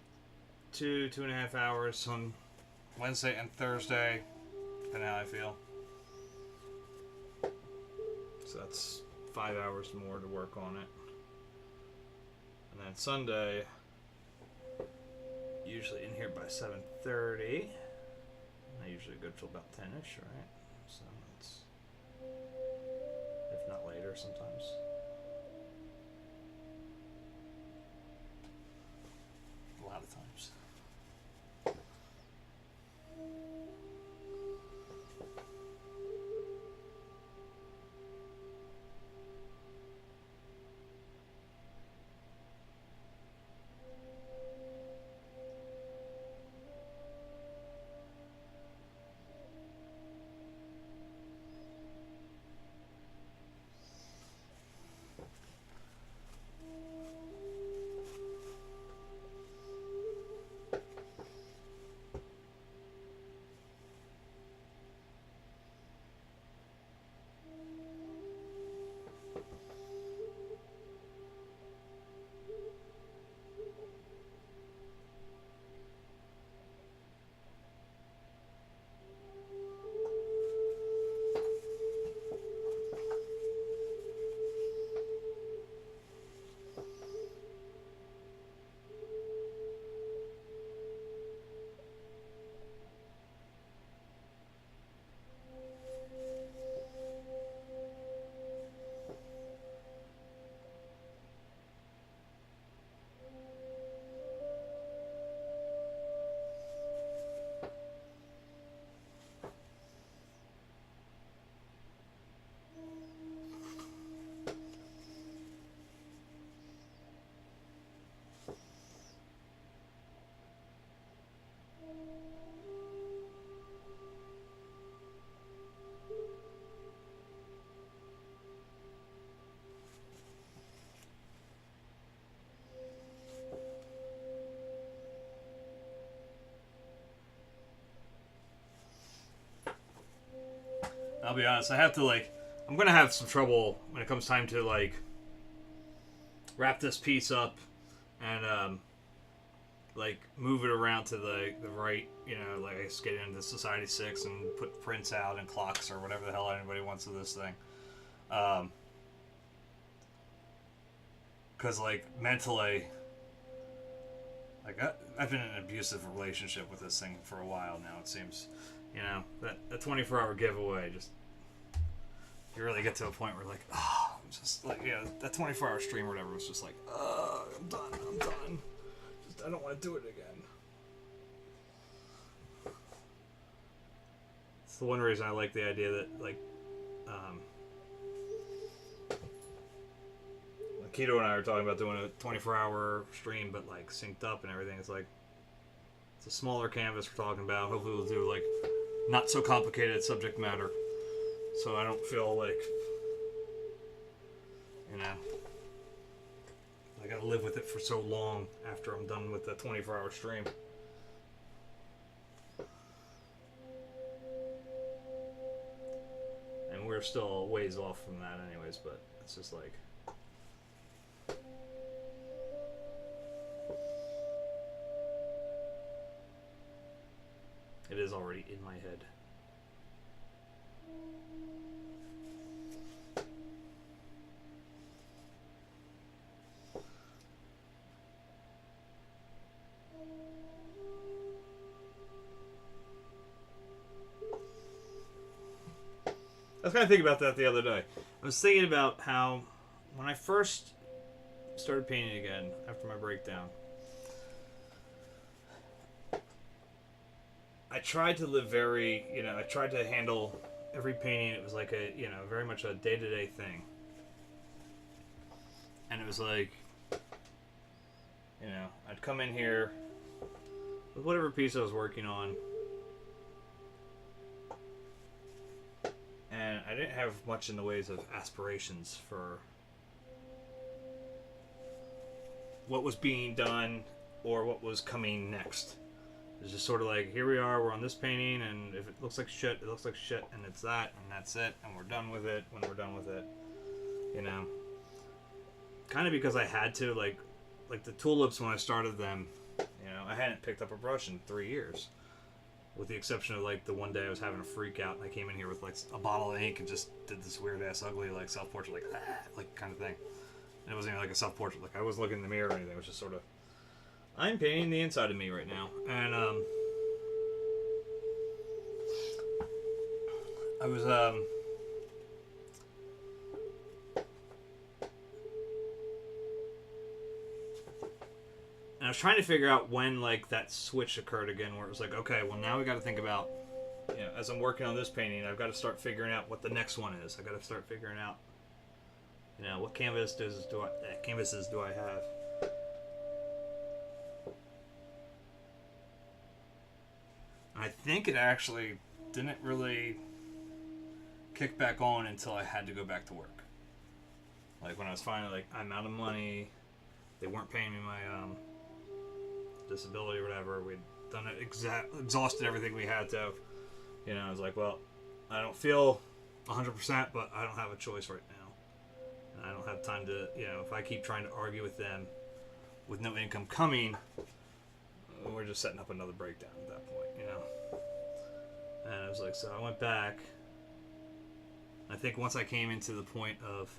A: 2.5 hours on Wednesday and Thursday, depending on how I feel. So that's 5 hours more to work on it. And then Sunday, usually in here by 7:30. I usually go till about 10ish, right? So it's, if not later sometimes. A lot of times. I'll be honest, I have to I'm gonna have some trouble when it comes time to wrap this piece up and move it around to the right, I guess get into Society 6 and put prints out and clocks or whatever the hell anybody wants of this thing. Because mentally, I've been in an abusive relationship with this thing for a while now, it seems. That 24-hour giveaway, just you really get to a point where that 24-hour stream or whatever was just I'm done. Just I don't want to do it again. It's the one reason I like the idea that Keto and I were talking about doing a 24-hour stream, but synced up and everything. It's it's a smaller canvas we're talking about. Hopefully we'll do not so complicated subject matter, so I don't feel I gotta live with it for so long after I'm done with the 24-hour stream. And we're still a ways off from that anyways, but it's just it is already in my head. I was kind of thinking about that the other day. I was thinking about how when I first started painting again after my breakdown, I tried to live very, I tried to handle every painting. It was very much a day-to-day thing. And it was I'd come in here with whatever piece I was working on. And I didn't have much in the ways of aspirations for what was being done or what was coming next. It's just sort of like, here we are, we're on this painting, and if it looks like shit, it looks like shit, and it's that, and that's it, and we're done with it when we're done with it. You know? Kind of because I had to, like the tulips when I started them, you know, I hadn't picked up a brush in 3 years. With the exception of, like, the one day I was having a freak out, and I came in here with, like, a bottle of ink and just did this weird-ass, ugly, like, self-portrait, like kind of thing. And it wasn't even, like, a self-portrait. Like, I wasn't looking in the mirror or anything. It was just sort of, I'm painting the inside of me right now. And, I was, and I was trying to figure out when, like, that switch occurred again, where it was like, okay, well, now we got to think about, you know, as I'm working on this painting, I've got to start figuring out what the next one is. I've got to start figuring out, you know, what canvases do I have. And I think it actually didn't really kick back on until I had to go back to work. Like, when I was finally, like, I'm out of money, they weren't paying me my, disability or whatever, we'd done it, exhausted everything we had to, you know, I was like, well, I don't feel 100%, but I don't have a choice right now, and I don't have time to, you know, if I keep trying to argue with them with no income coming, we're just setting up another breakdown at that point, you know. And I was like, so I went back. I think once I came into the point of,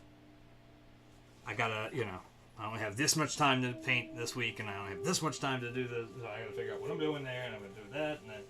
A: I gotta, you know, I only have this much time to paint this week, and I only have this much time to do this, so I gotta figure out what I'm doing there, and I'm gonna do that, and then.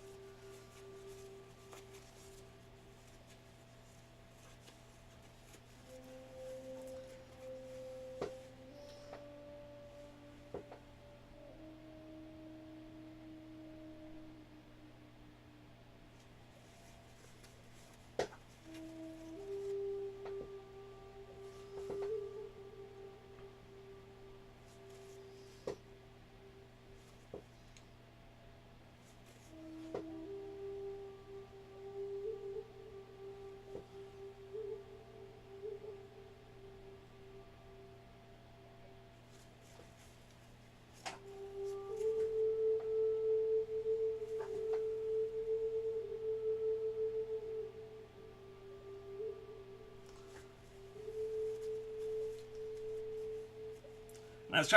A: And I was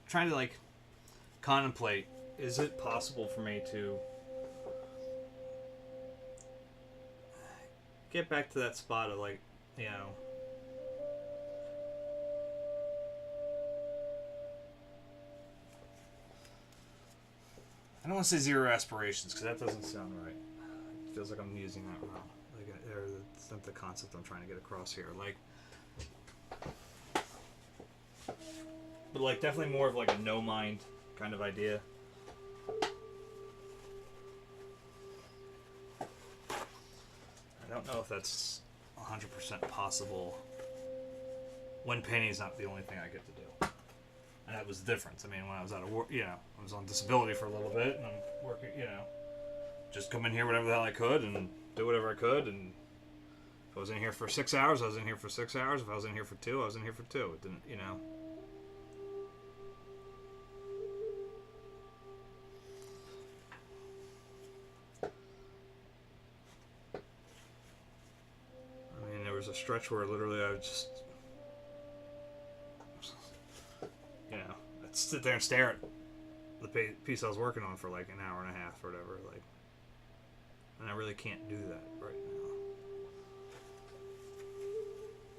A: trying to like contemplate, is it possible for me to get back to that spot of, like, you know, I don't want to say zero aspirations, because that doesn't sound right. It feels like I'm using that wrong. Like, that's not the concept I'm trying to get across here. Like, but, like, definitely more of, like, a no-mind kind of idea. I don't know if that's 100% possible when painting's not the only thing I get to do. And that was the difference. I mean, when I was out of work, you know, I was on disability for a little bit, and I'm working, you know, just come in here whatever the hell I could and do whatever I could, and if I was in here for 6 hours, I was in here for 6 hours. If I was in here for 2, I was in here for 2. It didn't, you know. There was a stretch where literally I would just, you know, I'd sit there and stare at the piece I was working on for like an hour and a half or whatever, like, and I really can't do that right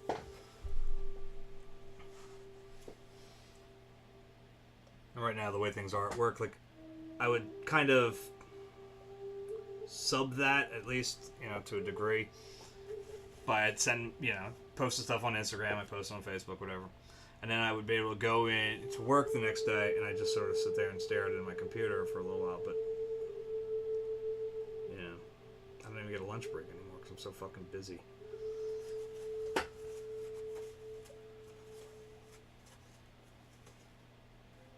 A: now. And right now, the way things are at work, like, I would kind of sub that, at least, you know, to a degree. But I'd send, you know, post the stuff on Instagram, I post on Facebook, whatever. And then I would be able to go in to work the next day, and I just sort of sit there and stare at it in my computer for a little while. But, you know, I don't even get a lunch break anymore because I'm so fucking busy.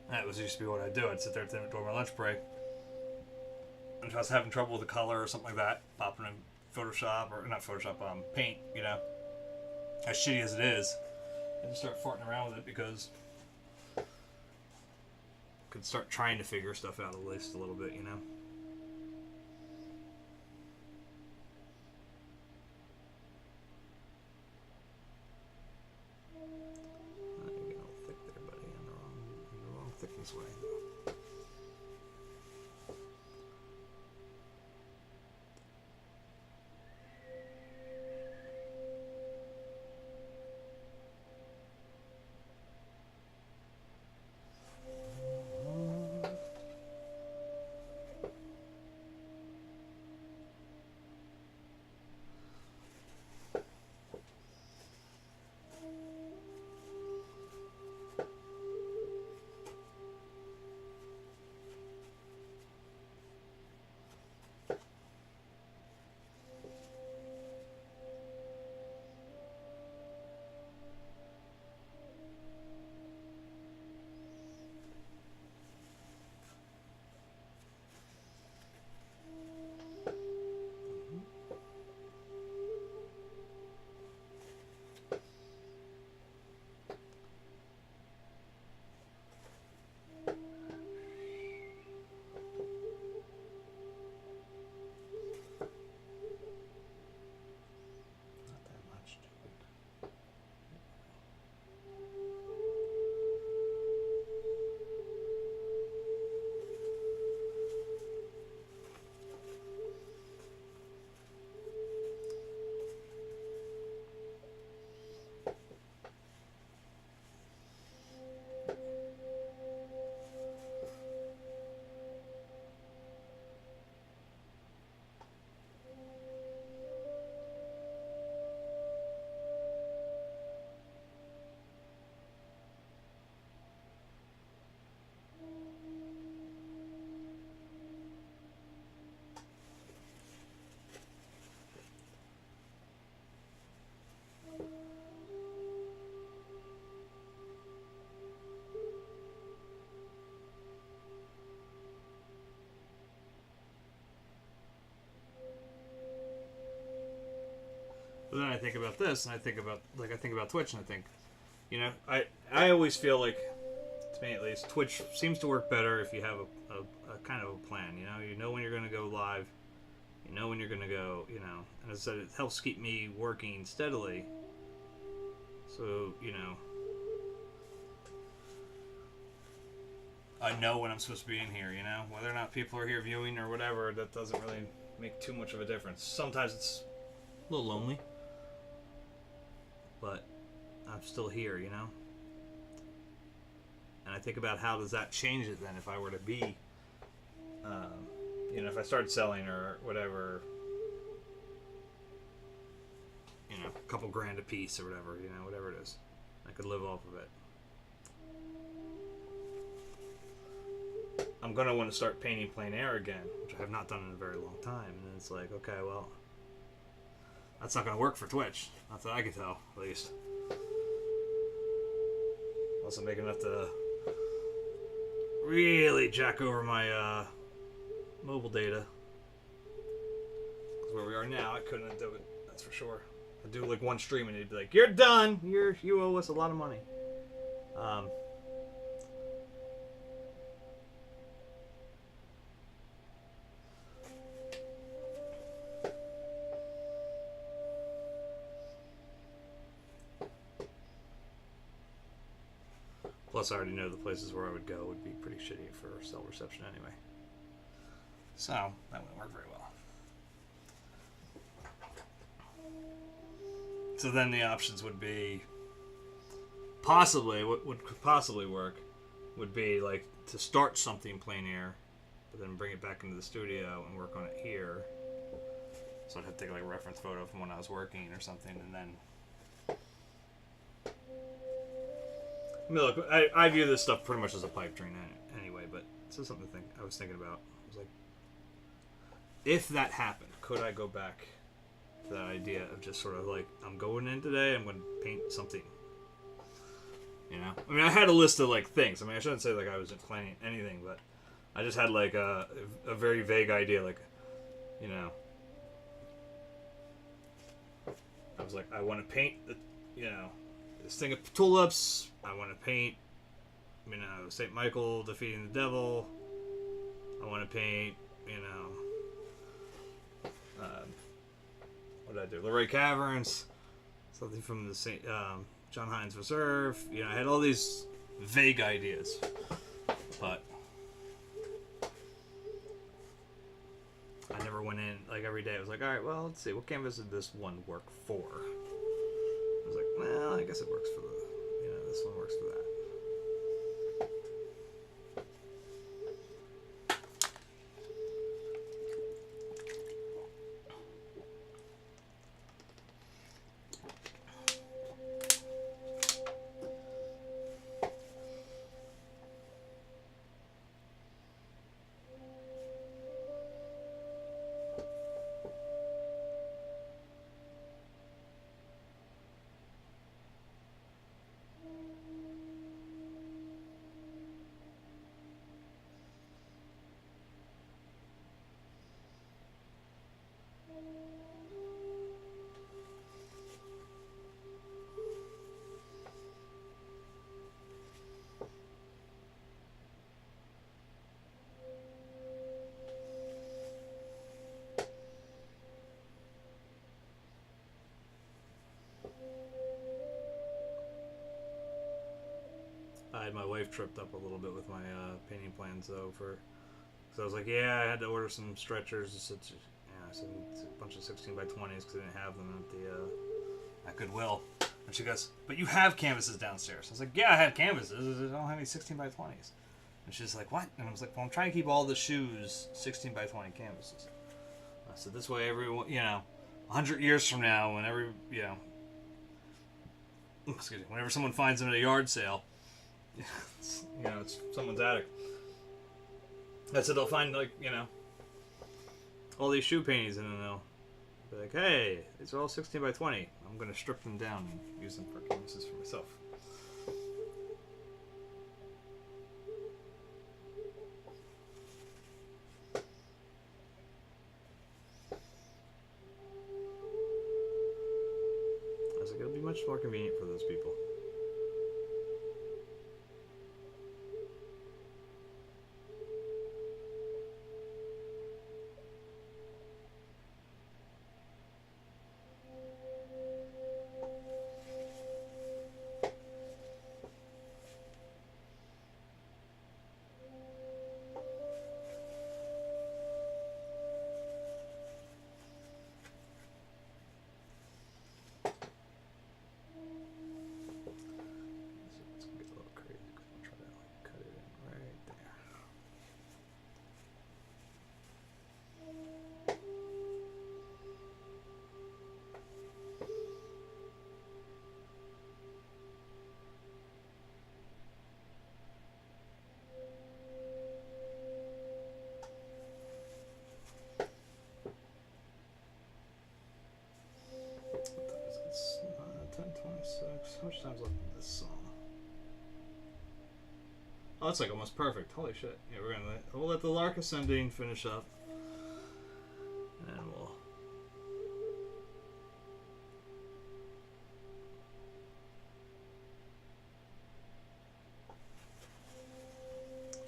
A: That was used to be what I'd do. I'd sit there during my lunch break. And if I was having trouble with a color or something like that, popping in Photoshop, or not Photoshop, Paint, you know, as shitty as it is, I just start farting around with it because I could start trying to figure stuff out at least a little bit, you know. this way. Not that much, dude. But then I think about this, and I think about Twitch, and I think, you know, I always feel like, to me at least, Twitch seems to work better if you have a kind of a plan. You know when you're going to go live, you know when you're going to go, you know. And as I said, it helps keep me working steadily. So, you know, I know when I'm supposed to be in here, you know. Whether or not people are here viewing or whatever, that doesn't really make too much of a difference. Sometimes it's a little lonely, but I'm still here, you know. And I think about how does that change it then if I were to be, you know, if I started selling or whatever, you know, a couple grand a piece or whatever, you know, whatever it is, I could live off of it. I'm going to want to start painting plein air again, which I have not done in a very long time. And then it's like, okay, well, that's not going to work for Twitch. Not that I can tell, at least. Unless I'm making enough to really jack over my mobile data. Because where we are now, I couldn't do it. That's for sure. I'd do like one stream and it'd be like, "You're done. You owe us a lot of money." Plus, I already know the places where I would go would be pretty shitty for cell reception anyway. So, that wouldn't work very well. So then the options would be, possibly, what could possibly work would be like to start something plein air, but then bring it back into the studio and work on it here. So I'd have to take like a reference photo from when I was working or something, and then... I mean, look, I view this stuff pretty much as a pipe dream anyway, but this is something I was thinking about. I was like, if that happened, could I go back to that idea of just sort of like, I'm going in today, I'm going to paint something, you know? I mean, I had a list of like things. I mean, I shouldn't say like I wasn't planning anything, but I just had like a very vague idea, like, you know, I was like, I want to paint the, you know, this thing of tulips. I want to paint, you know, St. Michael defeating the devil. I want to paint, you know, what did I do? Leroy Caverns, something from the St. John Hines Reserve. You know, I had all these vague ideas. But I never went in, like, every day. I was like, alright, well, let's see, what canvas did this one work for? I was like, well, I guess it works for this one works for that. I had my wife tripped up a little bit with my painting plans, though, because I was like, yeah, I had to order some stretchers. I said it's a bunch of 16 by 20s because I didn't have them at Goodwill. And she goes, but you have canvases downstairs. I was like, yeah, I have canvases. I don't have any 16 by 20s. And she's like, what? And I was like, well, I'm trying to keep all the shoes 16 by 20 canvases. I said, this way, everyone, 100 years from now, whenever, whenever someone finds them at a yard sale, it's someone's attic. I said they'll find, all these shoe paintings, and then they'll be like, hey, these are all 16 by 20. I'm going to strip them down and use them for canvases for myself. I was like, it'll be much more convenient for those people. It's 10:26. How much time's left in this song? Oh, it's like almost perfect. Holy shit! Yeah, we'll let the Lark Ascending finish up, and then we'll.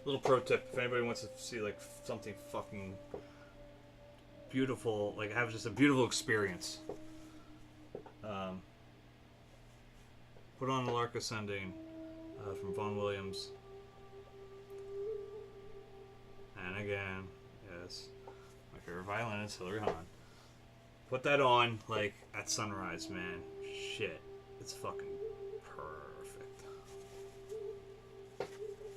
A: Little pro tip: if anybody wants to see like something fucking beautiful, like have just a beautiful experience. Put on the Lark Ascending from Vaughan Williams. And again, yes, my favorite violinist, Hilary Hahn. Put that on, like, at sunrise, man. Shit. It's fucking perfect.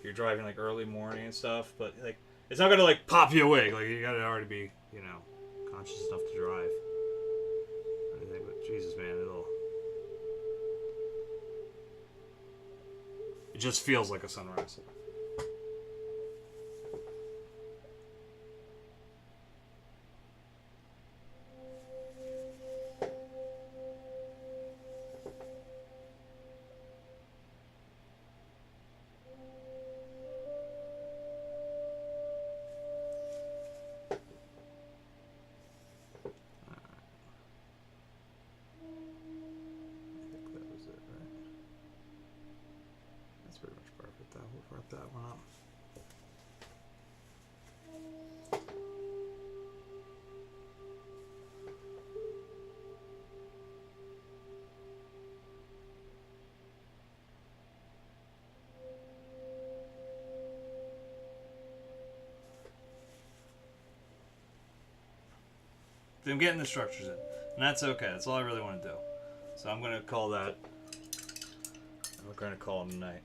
A: You're driving, like, early morning and stuff, but, like, it's not gonna, like, pop you awake. Like, you gotta already be, conscious enough to drive. Anything, but Jesus, man, it just feels like a sunrise. Wrap that one up. I'm getting the structures in. And that's okay. That's all I really want to do. So I'm going to call that... I'm going to call it a night.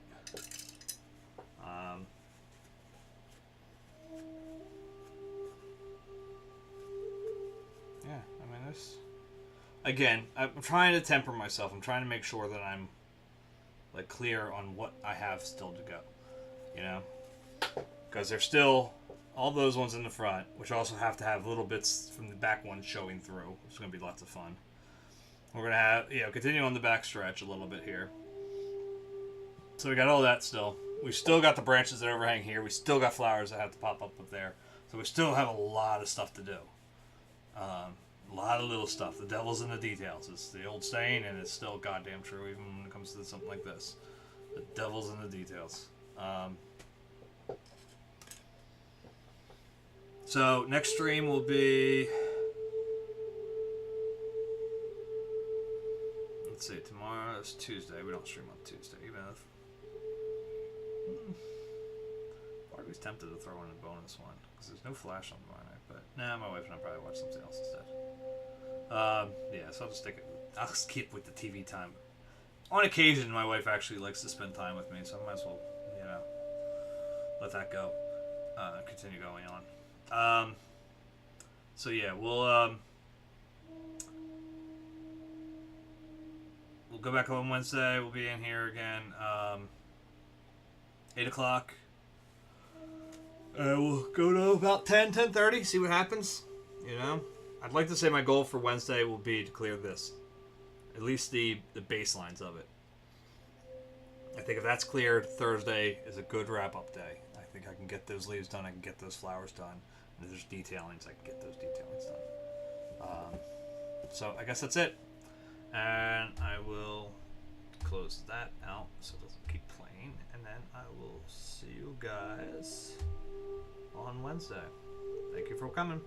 A: Yeah, I mean, this... Again, I'm trying to temper myself. I'm trying to make sure that I'm, like, clear on what I have still to go. You know? Because there's still all those ones in the front, which also have to have little bits from the back ones showing through. It's going to be lots of fun. We're going to have, continue on the back stretch a little bit here. So we got all that still. We still got the branches that overhang here. We still got flowers that have to pop up there. So we still have a lot of stuff to do. A lot of little stuff. The devil's in the details. It's the old saying, and it's still goddamn true even when it comes to something like this. The devil's in the details. So next stream will be... Let's see, tomorrow is Tuesday. We don't stream on Tuesday, even if... Part of me's tempted to throw in a bonus one, because there's no Flash on tomorrow night, but... Nah, my wife and I probably watch something else instead. Yeah, so I'll just stick it... I'll skip with the TV time. On occasion, my wife actually likes to spend time with me, so I might as well, let that go. Continue going on. So yeah, we'll go back on Wednesday. We'll be in here again, 8 o'clock. We'll go to about 10:30, see what happens. I'd like to say my goal for Wednesday will be to clear this. At least the baselines of it. I think if that's cleared, Thursday is a good wrap-up day. I think I can get those leaves done. I can get those flowers done. And if there's detailings, I can get those detailings done. So I guess that's it. And I will close that out so it doesn't keep playing. And then I will see you guys on Wednesday. Thank you for coming.